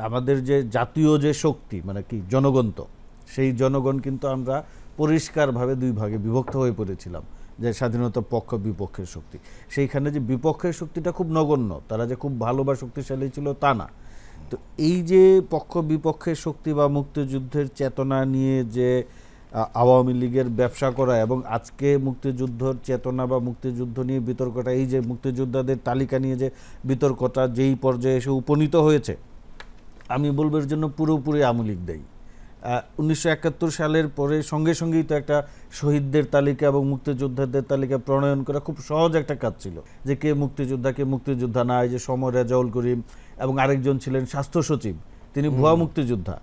আমাদের যে জাতীয় যে শক্তি, মানে কি জনগণ, তো সেই জনগণ কিন্তু আমরা পরিষ্কারভাবে দুই ভাগে বিভক্ত হয়ে পড়েছিলাম, যে স্বাধীনতা পক্ষ বিপক্ষের শক্তি। সেইখানে যে বিপক্ষের শক্তিটা খুব নগণ্য, তারা যে খুব ভালো বা শক্তিশালী ছিল তা না। তো এই যে পক্ষ বিপক্ষের শক্তি বা মুক্তিযুদ্ধের চেতনা নিয়ে যে আওয়ামী লীগের ব্যবসা করা, এবং আজকে মুক্তিযুদ্ধের চেতনা বা মুক্তিযুদ্ধ নিয়ে বিতর্কটা, এই যে মুক্তিযোদ্ধাদের তালিকা নিয়ে যে বিতর্কটা যেই পর্যায়ে এসে উপনীত হয়েছে, আমি বলবো এর জন্য পুরোপুরি আওয়ামী লীগ দায়ী। 1971 সালের পরে সঙ্গে সঙ্গেই তো একটা শহীদদের তালিকা এবং মুক্তিযোদ্ধাদের তালিকা প্রণয়ন করা খুব সহজ একটা কাজ ছিল, যে কে মুক্তিযোদ্ধা কে মুক্তিযোদ্ধা না। এই যে সমর রেজাউল করিম এবং আরেকজন ছিলেন স্বাস্থ্য সচিব, তিনি ভুয়া মুক্তিযোদ্ধা,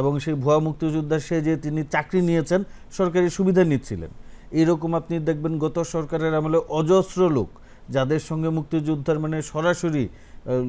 এবং সেই ভুয়া মুক্তিযোদ্ধা সে যে তিনি চাকরি নিয়েছেন, সরকারি সুবিধা নিচ্ছিলেন। এইরকম আপনি দেখবেন গত সরকারের আমলে অজস্র লোক, যাদের সঙ্গে মুক্তিযোদ্ধার মানে সরাসরি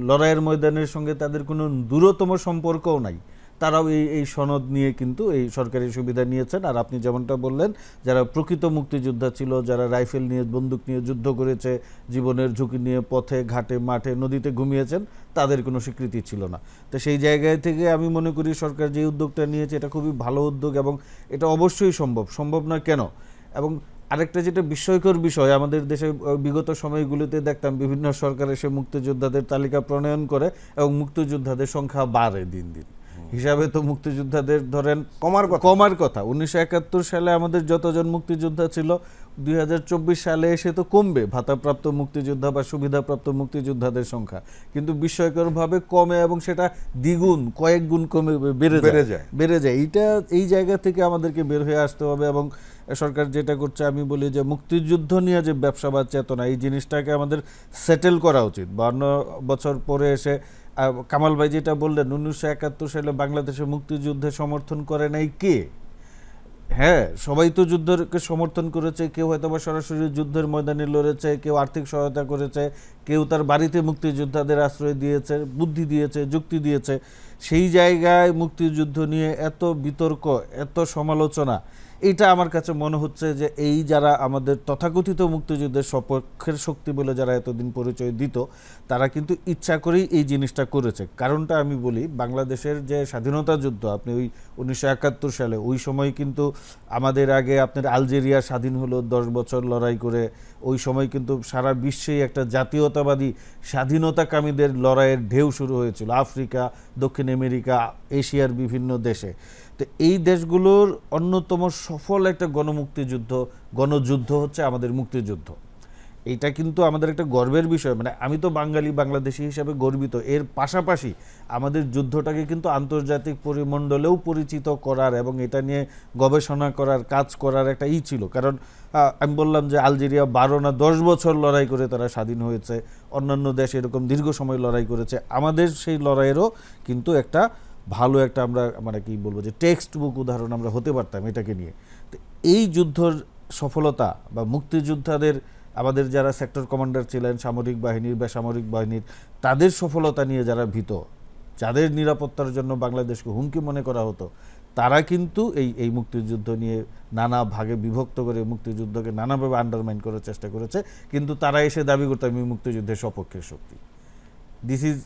লড়াইয়ের ময়দানের সঙ্গে তাদের কোনো দূরতম সম্পর্কও নাই, তারাও এই সনদ নিয়ে কিন্তু এই সরকারি সুবিধা নিয়েছেন। আর আপনি যেমনটা বললেন, যারা প্রকৃত মুক্তিযোদ্ধা ছিল, যারা রাইফেল নিয়ে, বন্দুক নিয়ে যুদ্ধ করেছে, জীবনের ঝুঁকি নিয়ে পথে ঘাটে মাঠে নদীতে ঘুমিয়েছেন, তাদের কোনো স্বীকৃতি ছিল না। তো সেই জায়গায় থেকে আমি মনে করি সরকার যে উদ্যোগটা নিয়েছে এটা খুবই ভালো উদ্যোগ, এবং এটা অবশ্যই সম্ভব না কেন। এবং আরেকটা যেটা বিস্ময়কর বিষয়, আমাদের দেশে বিগত সময়গুলোতে দেখতাম বিভিন্ন সরকার এসে মুক্তিযোদ্ধাদের তালিকা প্রণয়ন করে এবং মুক্তিযোদ্ধাদের সংখ্যা বাড়ে দিন দিন। হিসাবে তো মুক্তিযোদ্ধাদের ধরেন কমার কথা। 1971 সালে আমাদের যতজন মুক্তিযোদ্ধা ছিল, 2024 সালে এসে তো কমবে ভাতাপ্রাপ্ত মুক্তিযোদ্ধা বা সুবিধাপ্রাপ্ত মুক্তিযোদ্ধাদের সংখ্যা, কিন্তু বিস্ময়করভাবে কমে, এবং সেটা দ্বিগুণ কয়েক গুণ কমে বেড়ে যায়। এই জায়গা থেকে আমাদেরকে বের হয়ে আসতে হবে। এবং সরকার যেটা করছে, আমি বলি যে মুক্তিযুদ্ধ নিয়ে যে ব্যবসা বা চেতনা, এই জিনিসটাকে আমাদের সেটেল করা উচিত। 52 বছর পরে এসে কামাল ভাই যেটা বললেন, 1971 সালে বাংলাদেশে মুক্তিযুদ্ধে সমর্থন করে নাই কে? হ্যাঁ, সবাই তো যুদ্ধকে সমর্থন করেছে, কেউ হয়তো বা সরাসরি যুদ্ধের ময়দানে লড়েছে, কেউ আর্থিক সহায়তা করেছে, কেউ তার বাড়িতে মুক্তিযোদ্ধাদের আশ্রয় দিয়েছে, বুদ্ধি দিয়েছে, যুক্তি দিয়েছে। সেই জায়গায় মুক্তিযুদ্ধ নিয়ে এত বিতর্ক, এত সমালোচনা, এটা আমার কাছে মনে হচ্ছে যে এই যারা আমাদের তথাকথিত মুক্তিযুদ্ধের সপক্ষের শক্তি বলে যারা এতদিন পরিচয় দিত, তারা কিন্তু ইচ্ছা করেই এই জিনিসটা করেছে। কারণটা আমি বলি, বাংলাদেশের যে স্বাধীনতা যুদ্ধ, আপনি ওই 1971 সালে, ওই সময় কিন্তু আমাদের আগে আপনার আলজেরিয়া স্বাধীন হলো 10 বছর লড়াই করে। ওই সময় কিন্তু সারা বিশ্বেই একটা জাতীয়তাবাদী স্বাধীনতাকামীদের লড়াইয়ের ঢেউ শুরু হয়েছিল, আফ্রিকা, দক্ষিণ আমেরিকা, এশিয়ার বিভিন্ন দেশে। তো এই দেশগুলোর অন্যতম সফল একটা গণযুদ্ধ হচ্ছে আমাদের মুক্তিযুদ্ধ। এটা কিন্তু আমাদের একটা গর্বের বিষয়। মানে আমি তো বাঙালি, বাংলাদেশি হিসাবে গর্বিত। এর পাশাপাশি আমাদের যুদ্ধটাকে কিন্তু আন্তর্জাতিক পরিমণ্ডলেও পরিচিত করার এবং এটা নিয়ে গবেষণা করার, কাজ করার একটা ছিল। কারণ আমি বললাম যে আলজেরিয়া 12 না 10 বছর লড়াই করে তারা স্বাধীন হয়েছে, অন্যান্য দেশ এরকম দীর্ঘ সময় লড়াই করেছে। আমাদের সেই লড়াইয়েরও কিন্তু একটা ভালো একটা, আমরা মানে কি বলবো, যে টেক্সট বুক উদাহরণ আমরা হতে পারতাম এটাকে নিয়ে। তো এই যুদ্ধর সফলতা বা মুক্তিযোদ্ধাদের, আমাদের যারা সেক্টর কমান্ডার ছিলেন সামরিক বাহিনীর, বেসামরিক বাহিনীর, তাদের সফলতা নিয়ে যারা ভীত, যাদের নিরাপত্তার জন্য বাংলাদেশকে হুমকি মনে করা হতো, তারা কিন্তু এই মুক্তিযুদ্ধ নিয়ে নানা ভাগে বিভক্ত করে মুক্তিযুদ্ধকে নানাভাবে আন্ডারমাইন করার চেষ্টা করেছে। কিন্তু তারা এসে দাবি করতো আমি মুক্তিযুদ্ধের সপক্ষের শক্তি। দিস ইজ,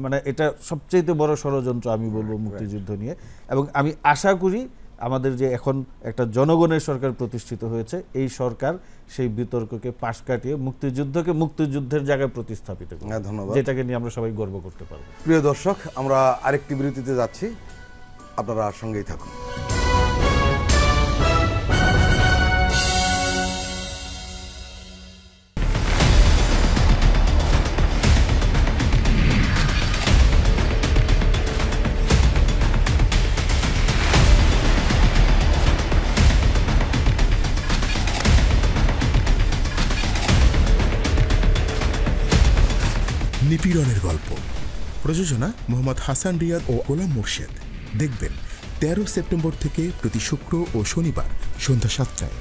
মানে এটা সবচেয়ে বড় ষড়যন্ত্র আমি বলবো মুক্তিযুদ্ধ নিয়ে। এবং আমি আশা করি আমাদের যে এখন একটা জনগণের সরকার প্রতিষ্ঠিত হয়েছে, এই সরকার সেই বিতর্ককে পাশ কাটিয়ে মুক্তিযুদ্ধকে মুক্তিযুদ্ধের জায়গায় প্রতিস্থাপিত করবে, ধন্যবাদ, যেটাকে নিয়ে আমরা সবাই গর্ব করতে পারবো। প্রিয় দর্শক, আমরা আরেকটি বিরতিতে যাচ্ছি, আপনারা সঙ্গেই থাকুন। নিপীড়নের গল্প, প্রযোজনা মোহাম্মদ হাসান রিয়াদ ও গোলাম মোর্শেদ। দেখবেন 13 সেপ্টেম্বর থেকে প্রতি শুক্র ও শনিবার সন্ধ্যা 7টায়।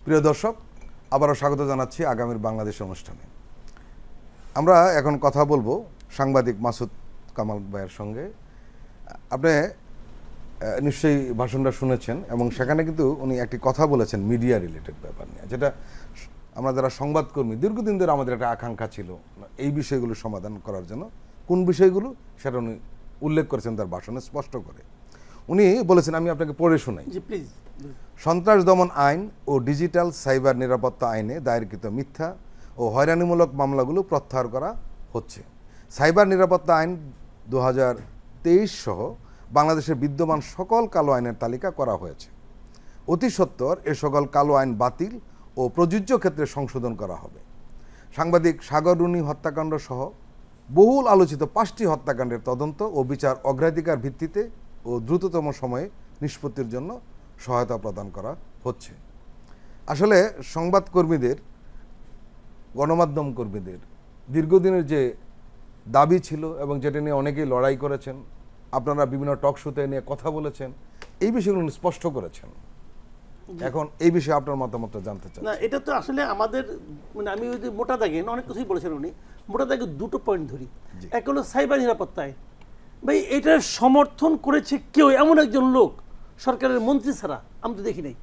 প্রিয় দর্শক, আবারও স্বাগত জানাচ্ছি আগামীর বাংলাদেশ অনুষ্ঠানে। আমরা এখন কথা বলবো সাংবাদিক মাসুদ কামাল ভাইয়ের সঙ্গে। আপনি নিশ্চয়ই ভাষণটা শুনেছেন এবং সেখানে কিন্তু উনি একটি কথা বলেছেন মিডিয়া রিলেটেড ব্যাপার নিয়ে, যেটা আমরা যারা সংবাদকর্মী দীর্ঘদিন ধরে আমাদের একটা আকাঙ্ক্ষা ছিল এই বিষয়গুলো সমাধান করার জন্য। কোন বিষয়গুলো সেটা উনি উল্লেখ করেছেন তার ভাষণে স্পষ্ট করে। উনি বলেছেন, আমি আপনাকে পড়ে শোনাই। জি প্লিজ। সন্ত্রাস দমন আইন ও ডিজিটাল সাইবার নিরাপত্তা আইনে দায়েরকৃত মিথ্যা ও হয়রানিমূলক মামলাগুলো প্রত্যাহার করা হচ্ছে। সাইবার নিরাপত্তা আইন 2023 সহ বাংলাদেশের বিদ্যমান সকল কালো আইনের তালিকা করা হয়েছে। অতি সত্বর এ সকল কালো আইন বাতিল ও প্রযোজ্য ক্ষেত্রে সংশোধন করা হবে। সাংবাদিক সাগর রুনি হত্যাকাণ্ড সহ বহুল আলোচিত 5টি হত্যাকাণ্ডের তদন্ত ও বিচার অগ্রাধিকার ভিত্তিতে ও দ্রুততম সময়ে নিষ্পত্তির জন্য সহায়তা প্রদান করা হচ্ছে। আসলে সংবাদকর্মীদের, গণমাধ্যম কর্মীদের দীর্ঘদিনের যে দাবি ছিল এবং যেটা নিয়ে অনেকেই লড়াই করেছেন, আপনারা বিভিন্ন টক শোতে নিয়ে কথা বলেছেন, এই বিষয়গুলো উনি স্পষ্ট করেছেন। এখন এই বিষয়ে আপনার মতামতটা জানতে চাই। না, এটা তো আসলে আমাদের, মানে আমি ওই যে মোটা দাগে অনেক কিছুই বলেছেন উনি, মোটা দাগে দুটো পয়েন্ট ধরি। এক হলো সাইবার নিরাপত্তায়, ভাই এটার সমর্থন করেছে কেউ, এমন একজন লোক সরকারের মন্ত্রী ছাড়া আমি তো দেখি নাই।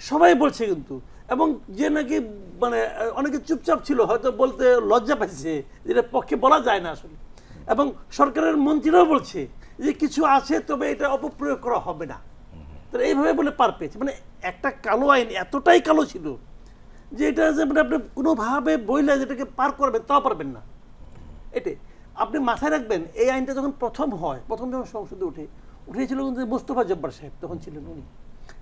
সবাই বলছে কিন্তু, এবং যে নাকি মানে অনেকে চুপচাপ ছিল, হয়তো বলতে লজ্জা পাইছে, যেটা পক্ষে বলা যায় না আসলে। এবং সরকারের মন্ত্রীরাও বলছে যে কিছু আছে, তবে এটা অপপ্রয়োগ করা হবে না। তো এইভাবে বলে পার পেয়েছে। মানে একটা কালো আইন এতটাই কালো ছিল যে এটা যে মানে আপনি কোনোভাবে বইলে যেটাকে পার করবেন তাও পারবেন না। এটাই আপনি মাথায় রাখবেন। এই আইনটা যখন প্রথম যখন সংসদে উঠেছিল কিন্তু মোস্তফা জব্বার সাহেব তখন ছিলেন উনি,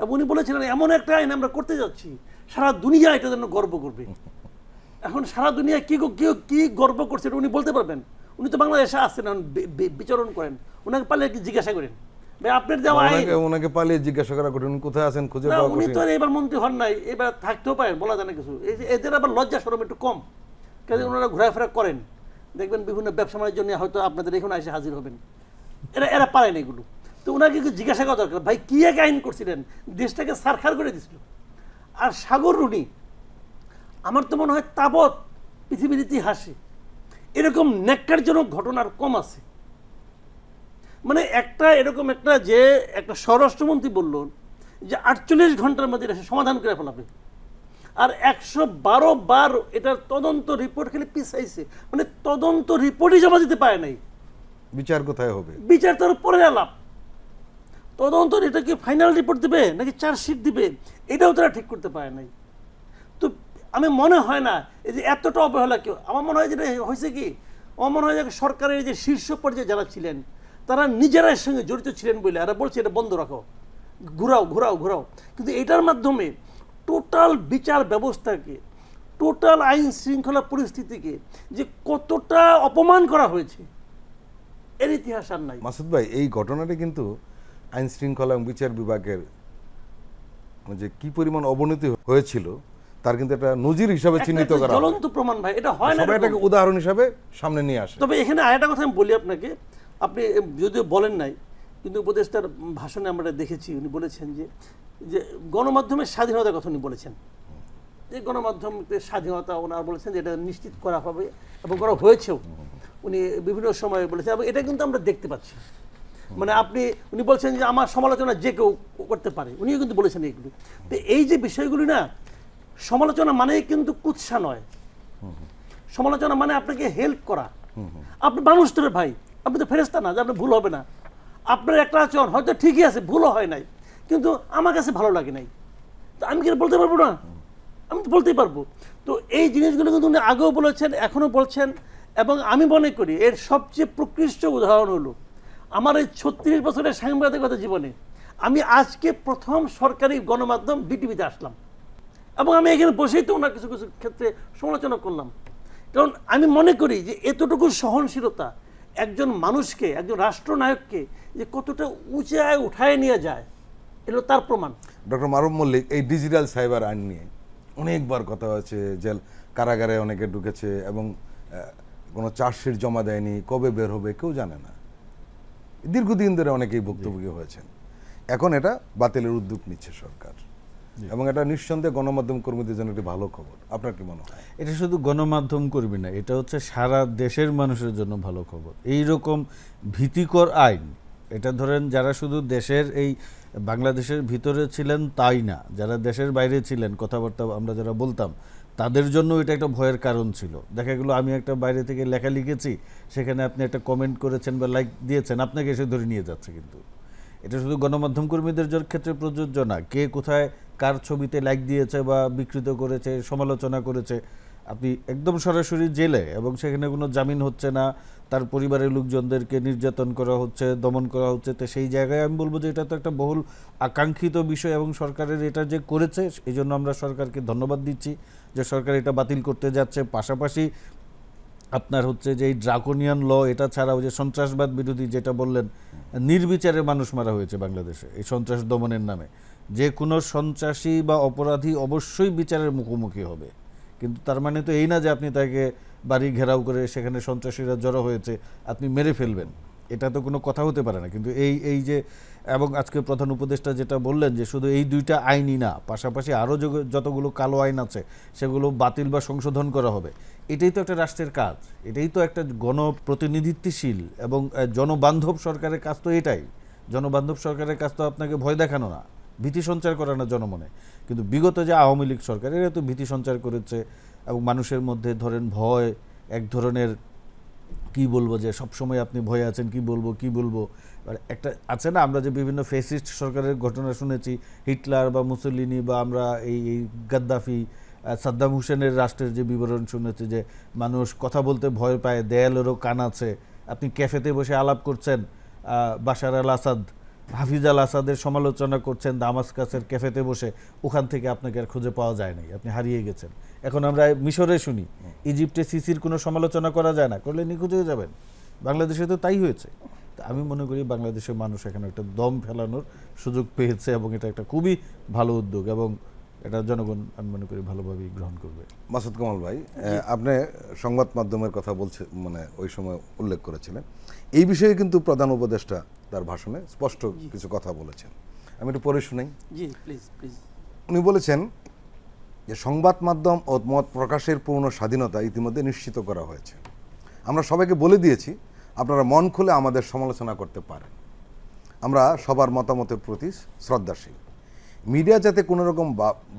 এবং উনি বলেছিলেন এমন একটা আইন আমরা করতে যাচ্ছি সারা দুনিয়া এটা যেন গর্ব করবে। এখন সারা দুনিয়া কি গর্ব করছে উনি বলতে পারবেন? উনি তো বাংলাদেশে আসছেন, বিচরণ করেন, ওনাকে পারলে জিজ্ঞাসা করেন আপনার দেওয়া আইন, ওনাকে পালিয়ে জিজ্ঞাসা করা কঠিন, কোথায় আছেন খুঁজে পাওয়া কঠিন। উনি তো এবার মন্ত্রী হন নাই, এবার থাকতেও পারেন, বলা যায় না কিছু। এদের আবার লজ্জা শরম একটু কম, কাজে ওনারা ঘোরাফেরা করেন, দেখবেন বিভিন্ন ব্যবসা বাণিজ্য নিয়ে হয়তো আপনাদের এখানে এসে হাজির হবেন। এরা পারেন এগুলো। তো ওনাকে জিজ্ঞাসা করা দরকার, ভাই কি এক আইন করছিলেন, দেশটাকে সারখার করে দিছিল। আর সাগর রুনি আমার তো মনে হয় তাবৎ পৃথিবীর ইতিহাসে এরকম ন্যাক্কারজনক ঘটনা আর কম আছে। মানে একটা এরকম একটা যে একটা স্বরাষ্ট্রমন্ত্রী বলল যে 48 ঘন্টার মধ্যে এটা সমাধান করে ফেলাবে, আর 112 বার এটার তদন্ত রিপোর্ট খেলে পিছাইছে, মানে তদন্ত রিপোর্টই জমা দিতে পারে নাই। বিচার কোথায় হবে? বিচার তার পরে আলাপ, তদন্ত এটা কি ফাইনাল রিপোর্ট দিবে নাকি চার্জশিট দিবে এটাও তারা ঠিক করতে পারে নাই। তো আমি মনে হয় না এই যে এতটা অবহেলা কেউ, আমার মনে হয় যেটা হয়েছে কি, আমার মনে হয় যে সরকারের যে শীর্ষ পর্যায়ে যারা ছিলেন তারা নিজেরা এর সঙ্গে জড়িত ছিলেন বলে এরা বলছে এটা বন্ধ রাখো, ঘুরাও ঘুরাও ঘুরাও। কিন্তু এটার মাধ্যমে টোটাল বিচার ব্যবস্থাকে, টোটাল আইন শৃঙ্খলা পরিস্থিতিকে যে কতটা অপমান করা হয়েছে এর ইতিহাস আর নাই। মাসুদ ভাই, এই ঘটনাটি কিন্তু আইন শৃঙ্খলা এবং বিচার বিভাগের যে কি পরিমাণ অবনতি হয়েছিল তার কিন্তু একটা নজির হিসাবে চিহ্নিত করা, জ্বলন্ত প্রমাণ ভাই, এটা হয় না, সবাই এটাকে উদাহরণ হিসাবে সামনে নিয়ে আসে। তবে এখানে আরেকটা কথা আমি বলি আপনাকে, আপনি যদিও বলেন নাই কিন্তু উপদেষ্টার ভাষণে আমরা দেখেছি উনি বলেছেন যে গণমাধ্যমের স্বাধীনতার কথা উনি বলেছেন, যে গণমাধ্যমের স্বাধীনতা ওনার বলেছেন যে এটা নিশ্চিত করা হবে এবং করা হয়েছেও। উনি বিভিন্ন সময় বলেছেন এবং এটা কিন্তু আমরা দেখতে পাচ্ছি। মানে উনি বলছেন যে আমার সমালোচনা যে কেউ করতে পারে, উনিও কিন্তু বলেছেন এইগুলো। তো এই যে বিষয়গুলি না, সমালোচনা মানেই কিন্তু কুৎসা নয়, সমালোচনা মানে আপনাকে হেল্প করা। আপনি মানুষ তো ভাই, আপনি তো ফেরেশতা না যে আপনার ভুল হবে না। আপনার একটা আচরণ হয়তো ঠিকই আছে, ভুলও হয় নাই, কিন্তু আমার কাছে ভালো লাগে নাই, তো আমি কি বলতে পারবো না? আমি তো বলতেই পারবো। তো এই জিনিসগুলো কিন্তু উনি আগেও বলেছেন, এখনও বলছেন। এবং আমি মনে করি এর সবচেয়ে প্রকৃষ্ট উদাহরণ হলো আমার এই 36 বছরের সাংবাদিকতা জীবনে আমি আজকে প্রথম সরকারি গণমাধ্যম বিটিভিতে আসলাম, এবং আমি এখানে বসেই তো ওনার কিছু কিছু ক্ষেত্রে সমালোচনা করলাম। কারণ আমি মনে করি যে এতটুকু সহনশীলতা একজন মানুষকে, একজন রাষ্ট্রনায়ককে যে কতটা উঁচায় উঠায় নিয়ে যায়, এগুলো তার প্রমাণ। ডক্টর মারুফ মল্লিক, এই ডিজিটাল সাইবার আইন নিয়ে অনেকবার কথা হয়েছে, জেল কারাগারে অনেকে ঢুকেছে এবং কোনো চার্জশিট জমা দেয়নি, কবে বের হবে কেউ জানে না, দীর্ঘদিন ধরে অনেকেই ভুক্তভোগী হয়েছেন। এখন এটা বাতিলের উদ্যোগ নিচ্ছে সরকার, এবং এটা নিঃসন্দেহে গণমাধ্যম কর্মীদের জন্য একটি ভালো খবর। আপনার কি মনে হয়? এটা শুধু গণমাধ্যম কর্মী না, এটা হচ্ছে সারা দেশের মানুষের জন্য ভালো খবর। এই রকম ভীতিকর আইন, এটা ধরেন যারা শুধু দেশের এই বাংলাদেশের ভিতরে ছিলেন তাই না, যারা দেশের বাইরে ছিলেন, কথাবার্তা আমরা যারা বলতাম, তাদের জন্য এটা একটা ভয়ের কারণ ছিল। দেখা গেলো আমি একটা বাইরে থেকে লেখা লিখেছি, সেখানে আপনি একটা কমেন্ট করেছেন বা লাইক দিয়েছেন, আপনাকে এসে ধরে নিয়ে যাচ্ছে। কিন্তু এটা শুধু গণমাধ্যম কর্মীদের ক্ষেত্রে প্রযোজ্য না, কে কোথায় কার ছবিতে লাইক দিয়েছে বা বিকৃত করেছে, সমালোচনা করেছে, আপনি একদম সরাসরি জেলে, এবং সেখানে কোনো জামিন হচ্ছে না, তার পরিবারের লোকজনদেরকে নির্যাতন করা হচ্ছে, দমন করা হচ্ছে। তো সেই জায়গায় আমি বলবো যে এটা তো একটা বহুল আকাঙ্ক্ষিত বিষয়, এবং সরকারের এটা যে করেছে এই জন্য আমরা সরকারকে ধন্যবাদ দিচ্ছি যে সরকার এটা বাতিল করতে যাচ্ছে। পাশাপাশি আপনার হচ্ছে যে এই ড্রাকোনিয়ান ল, এটা ছাড়াও যে সন্ত্রাসবাদ বিরোধী যেটা বললেন, নির্বিচারে মানুষ মারা হয়েছে বাংলাদেশে এই সন্ত্রাস দমনের নামে। যে কোনো সন্ত্রাসী বা অপরাধী অবশ্যই বিচারের মুখোমুখি হবে, কিন্তু তার মানে তো এই না যে আপনি তাকে বাড়ি ঘেরাও করে সেখানে সন্ত্রাসীরা জড়ো হয়েছে আপনি মেরে ফেলবেন, এটা তো কোনো কথা হতে পারে না। কিন্তু এই যে, এবং আজকে প্রধান উপদেষ্টা যেটা বললেন যে শুধু এই দুইটা আইনই না, পাশাপাশি আরও যতগুলো কালো আইন আছে সেগুলো বাতিল বা সংশোধন করা হবে। এটাই তো একটা রাষ্ট্রের কাজ, এটাই তো একটা গণপ্রতিনিধিত্বশীল এবং জনবান্ধব সরকারের কাজ। তো এটাই জনবান্ধব সরকারের কাজ, তো আপনাকে ভয় দেখানো না, ভীতি সঞ্চার করা না জনমনে। কিন্তু বিগত যে আওয়ামী লীগ সরকার, এরা তো ভীতি সঞ্চার করেছে, এবং মানুষের মধ্যে ধরেন ভয়, এক ধরনের কি বলবো যে সবসময় আপনি ভয়ে আছেন, কি বলবো একটা আছে না, আমরা যে বিভিন্ন ফেসিস্ট সরকারের ঘটনা শুনেছি, হিটলার বা মুসলিনি বা আমরা এই গাদ্দাফি, সাদ্দাম হুসেনের রাষ্ট্রের যে বিবরণ শুনেছি, যে মানুষ কথা বলতে ভয় পায়, দেয়ালেরও কান আছে। আপনি ক্যাফেতে বসে আলাপ করছেন, বাশার আল আসাদ, হাফিজ আল আসাদের সমালোচনা করছেন দামাস্কাসের ক্যাফেতে বসে, ওখান থেকে আপনাকে আর খুঁজে পাওয়া যায় নাই, আপনি হারিয়ে গেছেন। এখন আমরা মিশরে শুনি, ইজিপ্টে সিসির কোনো সমালোচনা করা যায় না, করলে নিখোঁজ হয়ে যাবেন। বাংলাদেশে তো তাই হয়েছে। তা আমি মনে করি বাংলাদেশের মানুষ এখানে একটা দম ফেলানোর সুযোগ পেয়েছে, এবং এটা একটা খুবই ভালো উদ্যোগ, এবং এটা জনগণ আমি মনে করি ভালোভাবেই গ্রহণ করবে। মাসুদ কামাল ভাই, আপনি সংবাদ মাধ্যমের কথা বলছে, মানে ওই সময় উল্লেখ করেছিলেন, এই বিষয়ে কিন্তু প্রধান উপদেষ্টা তার ভাষণে স্পষ্ট কিছু কথা বলেছেন, আমি একটু পড়ে শুনাই। জি প্লিজ প্লিজ। উনি বলেছেন যে সংবাদ মাধ্যম ও মত প্রকাশের পূর্ণ স্বাধীনতা ইতিমধ্যে নিশ্চিত করা হয়েছে। আমরা সবাইকে বলে দিয়েছি আপনারা মন খুলে আমাদের সমালোচনা করতে পারেন। আমরা সবার মতামতের প্রতি শ্রদ্ধাশীল। মিডিয়া যাতে কোনো রকম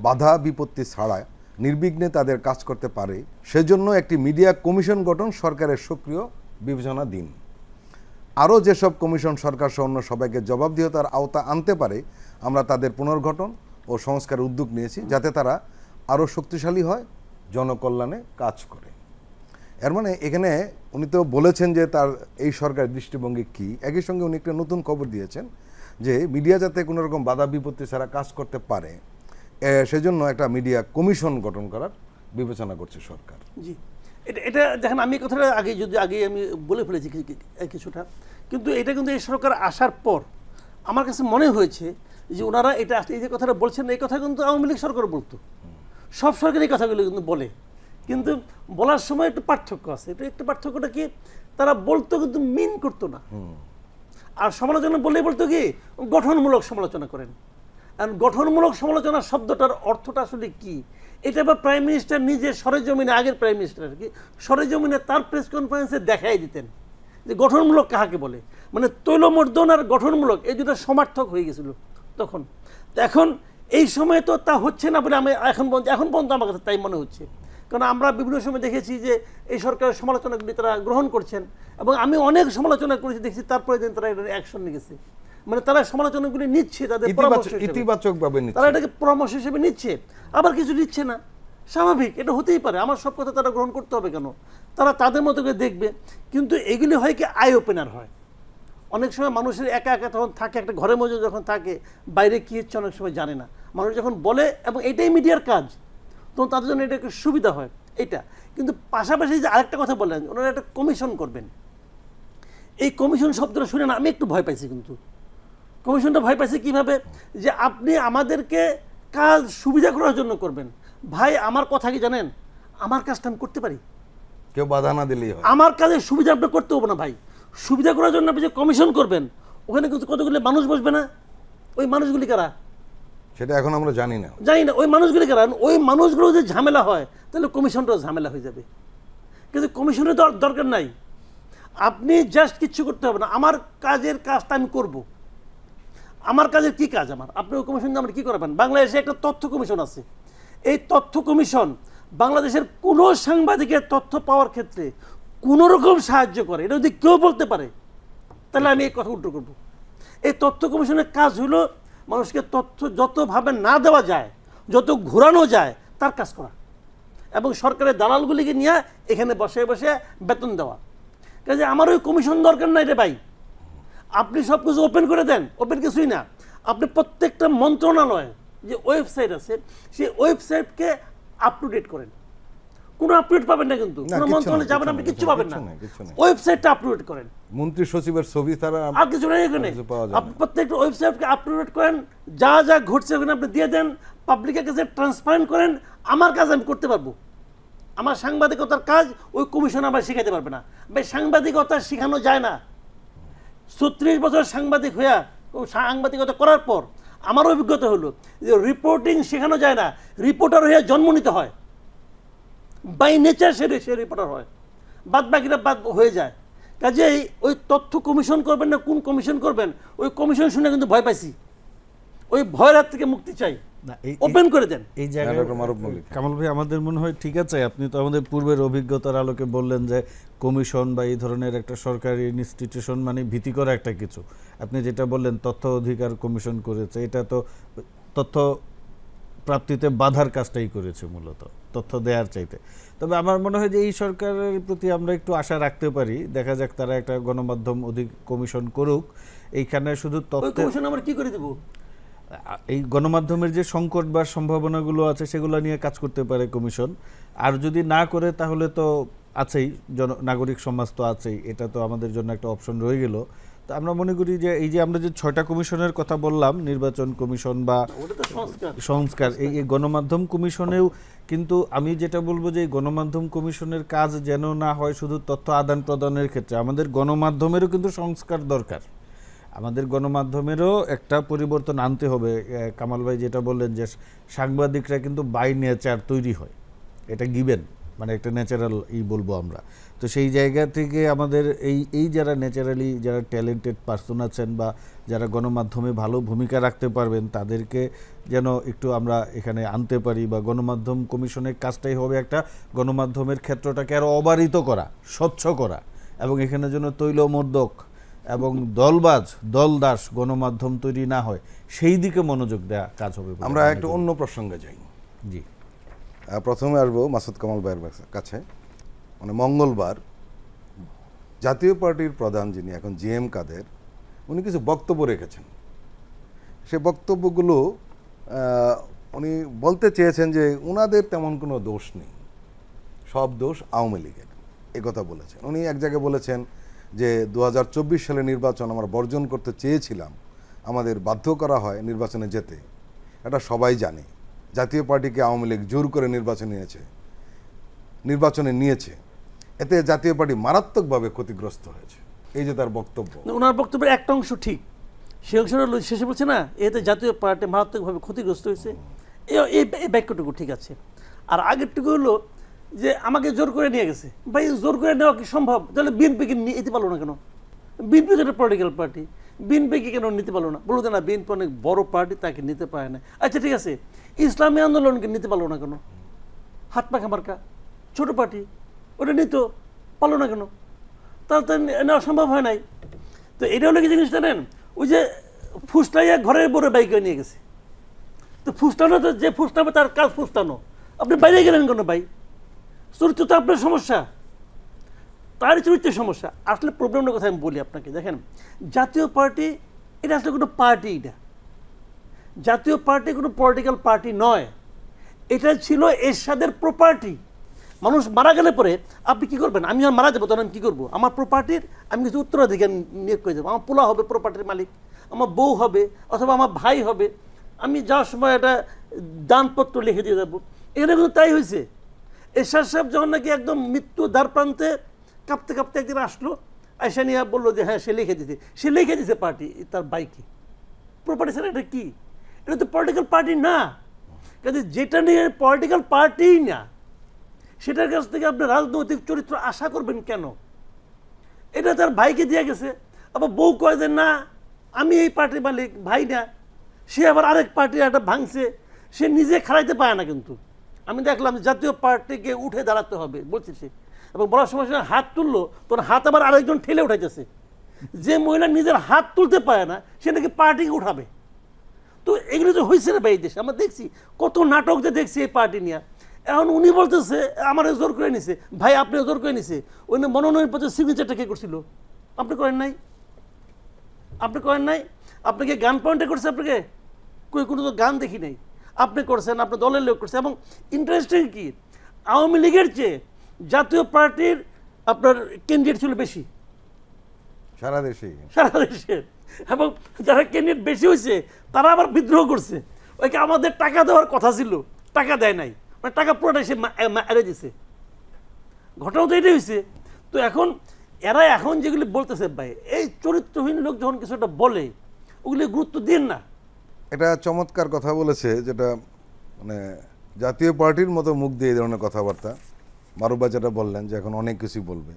বাধা বিপত্তি ছাড়া নির্বিঘ্নে তাদের কাজ করতে পারে সেজন্য একটি মিডিয়া কমিশন গঠন সরকারের সক্রিয় বিবেচনা দিন। আরও যেসব কমিশন সরকার সহ অন্য সবাইকে জবাবদিহিতার আওতা আনতে পারে আমরা তাদের পুনর্গঠন ও সংস্কারের উদ্যোগ নিয়েছি, যাতে তারা আরও শক্তিশালী হয়, জনকল্যাণে কাজ করে। এর মানে এখানে উনি তো বলেছেন যে তার এই সরকারের দৃষ্টিভঙ্গি কী, একই সঙ্গে উনি একটা নতুন খবর দিয়েছেন যে মিডিয়া যাতে কোনো রকম বাধা বিপত্তি ছাড়া কাজ করতে পারে সেজন্য একটা মিডিয়া কমিশন গঠন করার বিবেচনা করছে সরকার। জি, এটা দেখেন, আমি কথাটা আগে আমি বলে ফেলেছি কিছুটা, কিন্তু এটা কিন্তু এই সরকার আসার পর আমার কাছে মনে হয়েছে যে ওনারা এটা এই যে কথাটা বলছেন, এই কথা কিন্তু আওয়ামী লীগ সরকার বলতো, সব সরকার এই কথাগুলো কিন্তু বলে, কিন্তু বলার সময় একটু পার্থক্য আছে। একটু পার্থক্যটা কি, তারা বলতো কিন্তু মিন করতো না। আর সমালোচনা বললেই বলতো কি, গঠনমূলক সমালোচনা করেন। আর গঠনমূলক সমালোচনা শব্দটার অর্থটা আসলে কি, এটা বা প্রাইম মিনিস্টার নিজে সরেজমিনে, আগের প্রাইম মিনিস্টার আর কি, সরেজমিনে তার প্রেস কনফারেন্সে দেখাই দিতেন যে গঠনমূলক কাহাকে বলে। মানে তৈলমর্দন আর গঠনমূলক এই দুটো সমার্থক হয়ে গেছিল তখন। এখন এই সময় তো তা হচ্ছে না বলে আমি এখন পর্যন্ত আমার কাছে তাই মনে হচ্ছে। কারণ আমরা বিভিন্ন সময় দেখেছি যে এই সরকারের সমালোচনাগুলি তারা গ্রহণ করছেন, এবং আমি অনেক সমালোচনা করেছি, দেখছি তারপরে দিন তারা এটা অ্যাকশন নিয়ে গেছে। মানে তারা সমালোচনাগুলি নিচ্ছে, তাদের ইতিবাচকভাবে তারা এটাকে পরামর্শ হিসেবে নিচ্ছে, আবার কিছু নিচ্ছে না। স্বাভাবিক, এটা হতেই পারে। আমার সব কথা তারা গ্রহণ করতে হবে কেন? তারা তাদের মতো করে দেখবে। কিন্তু এগুলি হয় কি, আই ওপেনার হয়। অনেক সময় মানুষের একা একা তখন থাকে, একটা ঘরের মধ্যে যখন থাকে, বাইরে কী হচ্ছে অনেক সময় জানে না। মানুষ যখন বলে, এবং এটাই মিডিয়ার কাজ, তখন তাদের জন্য এটা একটু সুবিধা হয় এটা। কিন্তু পাশাপাশি যে আরেকটা কথা বললেন, ওনারা একটা কমিশন করবেন, এই কমিশন শব্দটা শুনে না আমি একটু ভয় পাইছি। কিন্তু কমিশনটা ভয় পাইছি কীভাবে, যে আপনি আমাদেরকে কাজ সুবিধা করার জন্য করবেন। ভাই, আমার কথা কি জানেন, আমার কাজটা আমি করতে পারি, কেউ বাধা না দিলেই হয়। আমার কাজের সুবিধা আপনি করতে হবে না ভাই। সুবিধা করার জন্য আপনি যে কমিশন করবেন, ওখানে কতগুলো মানুষ বসবে না? ওই মানুষগুলি কারা সেটা এখন আমরা জানি না। ওই মানুষগুলি কারা? ওই মানুষগুলো যে ঝামেলা হয়, তাহলে কমিশনটাও ঝামেলা হয়ে যাবে। কিন্তু কমিশনের দরকার নাই। আপনি জাস্ট কিচ্ছু করতে হবে না, আমার কাজের কাজটা আমি করব। আমার কাজের কি কাজ আমার? আপনি ওই কমিশন দিয়ে আমার কী করাবেন? বাংলাদেশে একটা তথ্য কমিশন আছে। এই তথ্য কমিশন বাংলাদেশের কোনো সাংবাদিকের তথ্য পাওয়ার ক্ষেত্রে কোনো রকম সাহায্য করে, এটা যদি কেউ বলতে পারে তাহলে আমি এই কথা উল্টো করব। এই তথ্য কমিশনের কাজ হলো মানুষকে তথ্য যতভাবে না দেওয়া যায়, যত ঘোরানো যায়, তার কাজ করা, এবং সরকারের দালালগুলিকে নিয়ে এখানে বসে বসে বেতন দেওয়া। কাজে আমার ওই কমিশন দরকার নাই রে ভাই। আপনি সব কিছু ওপেন করে দেন, ওপেন কিছুই না। আপনি প্রত্যেকটা মন্ত্রণালয় যে ওয়েবসাইট আছে, সেই ওয়েবসাইটকে আপ টু ডেট করেন। কোনো আপডেট পাবেন না, কিন্তু কোনো মন্ত্রণালয়ে যাবেন আপনি কিচ্ছু পাবেন না। ওয়েবসাইটটা আপডেট করেন, মন্ত্রী সচিবের ছবি ছাড়া আর কিছু নেই এখানে। আপনি প্রত্যেকটা ওয়েবসাইটকে আপডেট করেন, যা যা ঘটছে ওখানে আপনি দিয়ে দেন, পাবলিকের কাছে ট্রান্সপারেন্ট করেন। আমার কাজ আমি করতে পারবো। আমার সাংবাদিকতার কাজ ওই কমিশন আবার শেখাতে পারবে না ভাই। সাংবাদিকতা শেখানো যায় না। 36 বছর সাংবাদিক হইয়া সাংবাদিকতা করার পর আমার অভিজ্ঞতা হলো যে রিপোর্টিং শেখানো যায় না, রিপোর্টার হয়ে জন্ম নিতে হয়। বাই নেচার সে রিপোর্টার হয়, বাদ বাকিরা বাদ হয়ে যায়। কাজেই ওই তথ্য কমিশন করবেন না কোন কমিশন করবেন, ওই কমিশন শুনে কিন্তু ভয় পাইছি। ওই ভয়ের হাত থেকে মুক্তি চাই, ওপেন করে দেন। এই জায়গায় কামাল ভাই, আমাদের মনে হয় ঠিক আছে, আপনি তো আমাদের পূর্বের অভিজ্ঞতার আলোকে বললেন যে কমিশন বা এই ধরনের একটা সরকারি ইনস্টিটিউশন মানে ভীতিকর একটা কিছু। আপনি যেটা বললেন তথ্য অধিকার কমিশন করেছে, এটা তো তথ্য প্রাপ্তিতে বাধার কাজটাই করেছে, মূলত তথ্য দেওয়ার চাইতে। তবে আমার মনে হয় যে এই সরকারের প্রতি আমরা একটু আশা রাখতে পারি। দেখা যাক তারা একটা গণমাধ্যম কমিশন করুক। এইখানে শুধু তথ্য আমরা কি করে দেব, এই গণমাধ্যমের যে সংকট বা সম্ভাবনাগুলো আছে সেগুলো নিয়ে কাজ করতে পারে কমিশন। আর যদি না করে তাহলে তো আছেই, নাগরিক সমাজ তো আছেই, এটা তো আমাদের জন্য একটা অপশন রয়ে গেল। তো আমরা মনে করি যে এই যে আমরা যে 6টা কমিশনের কথা বললাম, নির্বাচন কমিশন বা সংস্কার, এই গণমাধ্যম কমিশনেও কিন্তু আমি যেটা বলবো যে গণমাধ্যম কমিশনের কাজ যেন না হয় শুধু তথ্য আদান প্রদানের ক্ষেত্রে, আমাদের গণমাধ্যমেরও কিন্তু সংস্কার দরকার। আমাদের গণমাধ্যমেরও একটা পরিবর্তন আনতে হবে। কামাল ভাই যেটা বললেন যে সাংবাদিকরা কিন্তু বাই নেচার তৈরি হয়, এটা গিভেন, মানে একটা ন্যাচারাল বলবো আমরা। তো সেই জায়গা থেকে আমাদের এই যারা ন্যাচারালি যারা ট্যালেন্টেড পার্সন আছেন বা যারা গণমাধ্যমে ভালো ভূমিকা রাখতে পারবেন তাদেরকে যেন একটু আমরা এখানে আনতে পারি, বা গণমাধ্যম কমিশনের কাজটাই হবে একটা গণমাধ্যমের ক্ষেত্রটাকে আরও অবারিত করা, স্বচ্ছ করা, এবং এখানে যেন তৈলমর্দক এবং দলবাজ দলদাস গণমাধ্যম তৈরি না হয়, সেই দিকে মনোযোগ দেওয়া কাজ হবে। আমরা একটু অন্য প্রসঙ্গে যাই। জি, প্রথমে আসবো মাসুদ কামাল ভাইয়ের কাছে। মানে মঙ্গলবার জাতীয় পার্টির প্রধান যিনি এখন জিএম কাদের, উনি কিছু বক্তব্য রেখেছেন। সে বক্তব্যগুলো উনি বলতে চেয়েছেন যে উনাদের তেমন কোনো দোষ নেই, সব দোষ আওয়ামী লীগের, এ কথা বলেছেন উনি। এক জায়গায় বলেছেন যে 2024 সালে নির্বাচন আমরা বর্জন করতে চেয়েছিলাম, আমাদের বাধ্য করা হয় নির্বাচনে যেতে, এটা সবাই জানে। জাতীয় পার্টিকে আওয়ামী লীগ জোর করে নির্বাচনে নিয়েছে, এতে জাতীয় পার্টি মারাত্মকভাবে ক্ষতিগ্রস্ত হয়েছে, এই যে তার বক্তব্য। ওনার বক্তব্যের একটা অংশ ঠিক, সে অংশটা শেষে বলছে না এতে জাতীয় পার্টি মারাত্মকভাবে ক্ষতিগ্রস্ত হয়েছে, এই বাক্যটুকু ঠিক আছে। আর আগেরটুকু হলো যে আমাকে জোর করে নিয়ে গেছে। ভাই জোর করে নেওয়া কি সম্ভব? তাহলে বিএনপিকে নিতে পারলো না কেন? বিএনপি তো একটা পলিটিক্যাল পার্টি, বিএনপিকে কেন নিতে পারলো না? বলতো না বিএনপি অনেক বড় পার্টি, তাকে নিতে পারে না। আচ্ছা ঠিক আছে, ইসলামী আন্দোলনকে নিতে পারলো না কেন? হাত পাখা মার্কা ছোট পার্টি, ওটা নিতে পারলো না কেন? তাহলে তো নেওয়া সম্ভব হয় নাই। তো এটা হলো কি জিনিস জানেন, ওই যে ফুসটাইয়া ঘরের বড় বাইকে নিয়ে গেছে, তো ফুসটানো, তো যে ফুসটাবে তার কাজ ফুসটানো, আপনি বাইরে গেলেন কেন ভাই? চরিত্র তো আপনার সমস্যা, তার চরিত্রের সমস্যা। আসলে প্রবলেমটার কথা আমি বলি আপনাকে, দেখেন জাতীয় পার্টি এটা আসলে কোনো পার্টি না, জাতীয় পার্টি কোনো পলিটিক্যাল পার্টি নয়, এটা ছিল এরশাদের প্রপার্টি। মানুষ মারা গেলে পরে আপনি কি করবেন? আমি যখন মারা যাবো তখন আমি কী করবো? আমার প্রপার্টির আমি কিছু উত্তরাধিকার নিয়োগ করে দেবো, আমার পোলা হবে প্রপার্টির মালিক, আমার বউ হবে, অথবা আমার ভাই হবে, আমি যাওয়ার সময় একটা দানপত্র লিখে দিয়ে যাবো। এখানে কিন্তু তাই হয়েছে। এরশাদ সাহেব যখন নাকি একদম মৃত্যু দ্বার প্রান্তে কাঁপতে কাঁপতে একদিন আসলো, আয়সা নিয়ে বললো যে হ্যাঁ সে লিখে দিতে পার্টি তার বাইকে প্রপার্টি। স্যার এটা কি? এটা তো পলিটিক্যাল পার্টি না। কাজে যেটা নিয়ে পলিটিক্যাল পার্টিই না, সেটার কাছ থেকে আপনি রাজনৈতিক চরিত্র আশা করবেন কেন? এটা তার ভাইকে দিয়ে গেছে। আবার বউ কয় যে না আমি এই পার্টির মালিক, ভাই না, সে আবার আরেক পার্টি একটা ভাঙছে, সে নিজে খাড়াইতে পারে না। কিন্তু আমি দেখলাম জাতীয় পার্টিকে উঠে দাঁড়াতে হবে বলছে সে, এবং বলার সময় হাত তুললো, তখন হাত আবার আরেকজন ঠেলে উঠাইতেছে। যে মহিলা নিজের হাত তুলতে পারে না সে নাকি পার্টিকে উঠাবে। তো এগুলো তো হয়েছে না ভাই এই দেশে, আমরা দেখছি কত নাটক যে দেখছি এই পার্টি নিয়ে। এখন উনি বলতেছে আমার জোর করে নিছে, ভাই আপনি জোর করে নিছে। ওই মনোনয়ন পত্রের সিগনেচারটা কে করছিল? আপনি করেন নাই? আপনি করেন নাই? আপনাকে গান পয়েন্টে করছে? আপনাকে কোনো তো গান দেখি নাই। আপনি করছেন, আপনার দলের লোক করছে। এবং ইন্টারেস্টিং কি, আওয়ামী লীগের চেয়ে জাতীয় পার্টির আপনার ক্যান্ডিডেট ছিল বেশি সারা দেশে। এবং যারা ক্যান্ডিডেট বেশি হয়েছে তারা আবার বিদ্রোহ করছে, ওইকে আমাদের টাকা দেওয়ার কথা ছিল, টাকা দেয় নাই, মানে টাকা পুরোটাই সে এড়ে দিছে। ঘটনা তো এটাই হয়েছে। তো এরা এখন যেগুলি বলতেছে ভাই, এই চরিত্রহীন লোক যখন কিছু একটা বলে ওগুলি গুরুত্ব দিন না। এটা চমৎকার কথা বলেছে, যেটা মানে জাতীয় পার্টির মতো মুখ দিয়ে এই ধরনের কথাবার্তা মারুবা যেটা বললেন যে এখন অনেক কিছুই বলবে।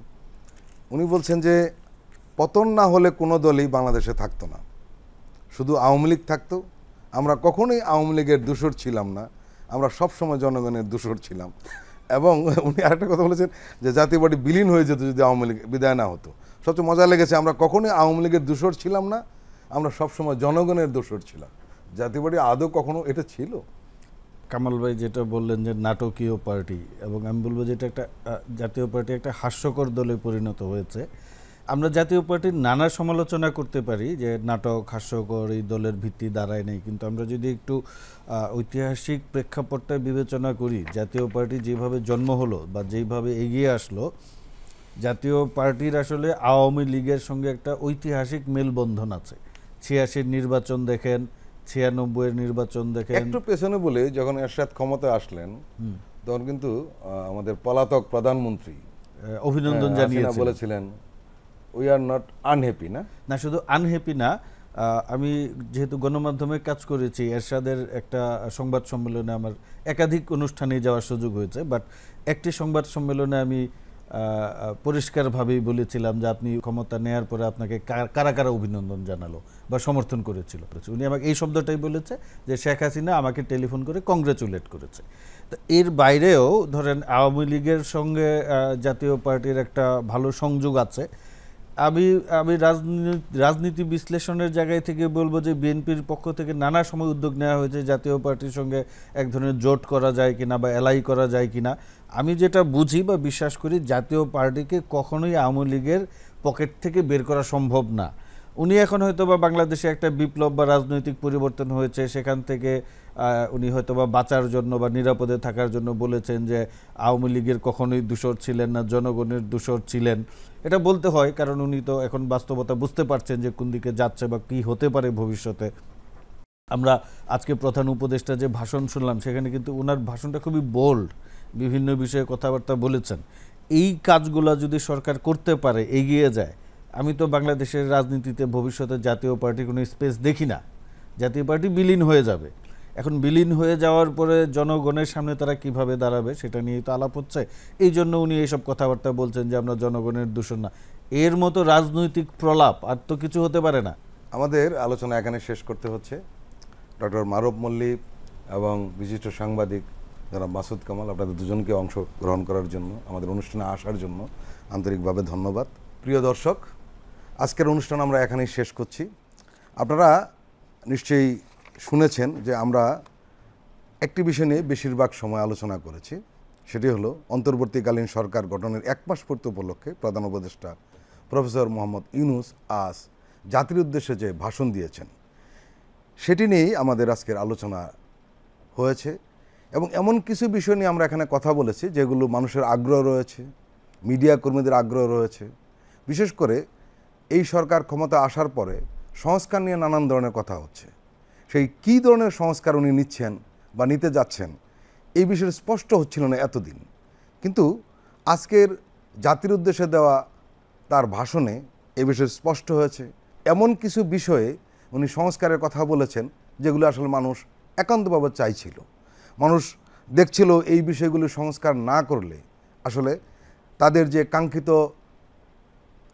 উনি বলছেন যে পতন না হলে কোনো দলই বাংলাদেশে থাকতো না, শুধু আওয়ামী লীগ থাকতো। আমরা কখনোই আওয়ামী লীগের দূষর ছিলাম না, আমরা সবসময় জনগণের দূষর ছিলাম। এবং উনি আরেকটা কথা বলেছেন যে জাতীয় পার্টি বিলীন হয়ে যেত যদি আওয়ামী লীগ বিদায় না হতো। সবচেয়ে মজা লেগেছে, আমরা কখনোই আওয়ামী লীগের দূষর ছিলাম না, আমরা সবসময় জনগণের দূষর ছিলাম। জাতীয় পার্টি আদৌ কখনো এটা ছিল? কামাল ভাই যেটা বললেন যে নাটকীয় পার্টি, এবং আমি বলবো যে এটা একটা জাতীয় পার্টি একটা হাস্যকর দলে পরিণত হয়েছে। আমরা জাতীয় পার্টির নানা সমালোচনা করতে পারি যে নাটক হাস্যকর, এই দলের ভিত্তি দাঁড়ায় নেই, কিন্তু আমরা যদি একটু ঐতিহাসিক প্রেক্ষাপটটা বিবেচনা করি, জাতীয় পার্টি যেভাবে জন্ম হলো বা যেইভাবে এগিয়ে আসলো, জাতীয় পার্টির আসলে আওয়ামী লীগের সঙ্গে একটা ঐতিহাসিক মেলবন্ধন আছে। 86 নির্বাচন দেখেন, 96 নির্বাচন দেখেন, একটু পেছনে বলে যখন এরশাদ ক্ষমতায় আসলেন তখন কিন্তু আমাদের পলাতক প্রধানমন্ত্রী অভিনন্দন জানিয়েছেন, বলেছিলেন উই আর নট আনহ্যাপি, না? না, শুধু আনহ্যাপি না, আমি যেহেতু গণমাধ্যমে কাজ করেছি, এরশাদের একটা সংবাদ সম্মেলনে আমার একাধিক অনুষ্ঠানে যাওয়ার সুযোগ হয়েছে, বাট একটি সংবাদ সম্মেলনে আমি পরিষ্কারভাবেই বলেছিলাম যে আপনি ক্ষমতা নেয়ার পরে আপনাকে কারা কারা অভিনন্দন জানালো বা সমর্থন করেছিল। উনি আমাকে এই শব্দটাই বলেছে যে শেখ হাসিনা আমাকে টেলিফোন করে কংগ্রেচুলেট করেছে। তো এর বাইরেও ধরেন আওয়ামী লীগের সঙ্গে জাতীয় পার্টির একটা ভালো সংযোগ আছে। আমি রাজনীতি বিশ্লেষণের জায়গায় থেকে বলবো যে বিএনপির পক্ষ থেকে নানা সময় উদ্যোগ নেওয়া হয়েছে জাতীয় পার্টির সঙ্গে এক ধরনের জোট করা যায় কিনা বা এলাই করা যায় কিনা। আমি যেটা বুঝি বা বিশ্বাস করি, জাতীয় পার্টিকে কখনোই আওয়ামী লীগের পকেট থেকে বের করা সম্ভব না। উনি এখন হয়তো বা বাংলাদেশে একটা বিপ্লব বা রাজনৈতিক পরিবর্তন হয়েছে, সেখান থেকে উনি হয়তো বা বাঁচার জন্য বা নিরাপদে থাকার জন্য বলেছেন যে আওয়ামী লীগের কখনোই দূষর ছিলেন না, জনগণের দূষর ছিলেন। এটা বলতে হয় কারণ উনি তো এখন বাস্তবতা বুঝতে পারছেন যে কোন দিকে যাচ্ছে বা কি হতে পারে ভবিষ্যতে। আমরা আজকে প্রধান উপদেষ্টা যে ভাষণ শুনলাম, সেখানে কিন্তু ওনার ভাষণটা খুবই বোল্ড, বিভিন্ন বিষয়ে কথাবার্তা বলেছেন। এই কাজগুলো যদি সরকার করতে পারে, এগিয়ে যায়, আমি তো বাংলাদেশের রাজনীতিতে ভবিষ্যতে জাতীয় পার্টির কোনো স্পেস দেখি না। জাতীয় পার্টি বিলীন হয়ে যাবে। এখন বিলীন হয়ে যাওয়ার পরে জনগণের সামনে তারা কিভাবে দাঁড়াবে সেটা নিয়েই তো আলাপ হচ্ছে। এই জন্য উনি এইসব কথাবার্তা বলছেন যে আমরা জনগণের দূষণ না। এর মতো রাজনৈতিক প্রলাপ আর তো কিছু হতে পারে না। আমাদের আলোচনা এখানে শেষ করতে হচ্ছে। ডক্টর মারুফ মল্লিক এবং বিশিষ্ট সাংবাদিক যারা মাসুদ কামাল, আপনাদের দুজনকে অংশগ্রহণ করার জন্য, আমাদের অনুষ্ঠানে আসার জন্য আন্তরিকভাবে ধন্যবাদ। প্রিয় দর্শক, আজকের অনুষ্ঠান আমরা এখানেই শেষ করছি। আপনারা নিশ্চয়ই শুনেছেন যে আমরা একটি বিষয় নিয়ে বেশিরভাগ সময় আলোচনা করেছি, সেটি হলো অন্তর্বর্তীকালীন সরকার গঠনের 1 মাস পূর্তি উপলক্ষে প্রধান উপদেষ্টা প্রফেসর মোহাম্মদ ইউনূস আজ জাতির উদ্দেশ্যে যে ভাষণ দিয়েছেন সেটি নিয়েই আমাদের আজকের আলোচনা হয়েছে। এবং এমন কিছু বিষয় নিয়ে আমরা এখানে কথা বলেছি যেগুলো মানুষের আগ্রহ রয়েছে, মিডিয়া কর্মীদের আগ্রহ রয়েছে। বিশেষ করে এই সরকার ক্ষমতা আসার পরে সংস্কার নিয়ে নানান ধরনের কথা হচ্ছে। সেই কী ধরনের সংস্কার উনি নিচ্ছেন বা নিতে যাচ্ছেন এই বিষয়ে স্পষ্ট হচ্ছিল না এতদিন, কিন্তু আজকের জাতির উদ্দেশ্যে দেওয়া তার ভাষণে এই বিষয়ে স্পষ্ট হয়েছে। এমন কিছু বিষয়ে উনি সংস্কারের কথা বলেছেন যেগুলো আসলে মানুষ একান্তভাবে চাইছিল। মানুষ দেখছিল এই বিষয়গুলো সংস্কার না করলে আসলে তাদের যে কাঙ্ক্ষিত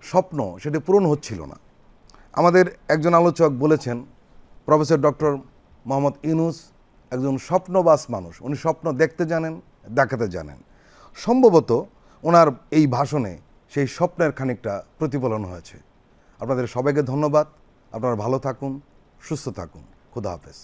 স্বপ্ন সেটি পূরণ হচ্ছিল না। আমাদের একজন আলোচক বলেছেন, প্রফেসর ডক্টর মোহাম্মদ ইউনূস একজন স্বপ্নবাজ মানুষ, উনি স্বপ্ন দেখতে জানেন, দেখাতে জানেন। সম্ভবত ওনার এই ভাষণে সেই স্বপ্নের খানিকটা প্রতিফলন হয়েছে। আপনাদের সবাইকে ধন্যবাদ। আপনারা ভালো থাকুন, সুস্থ থাকুন। খোদা হাফেজ।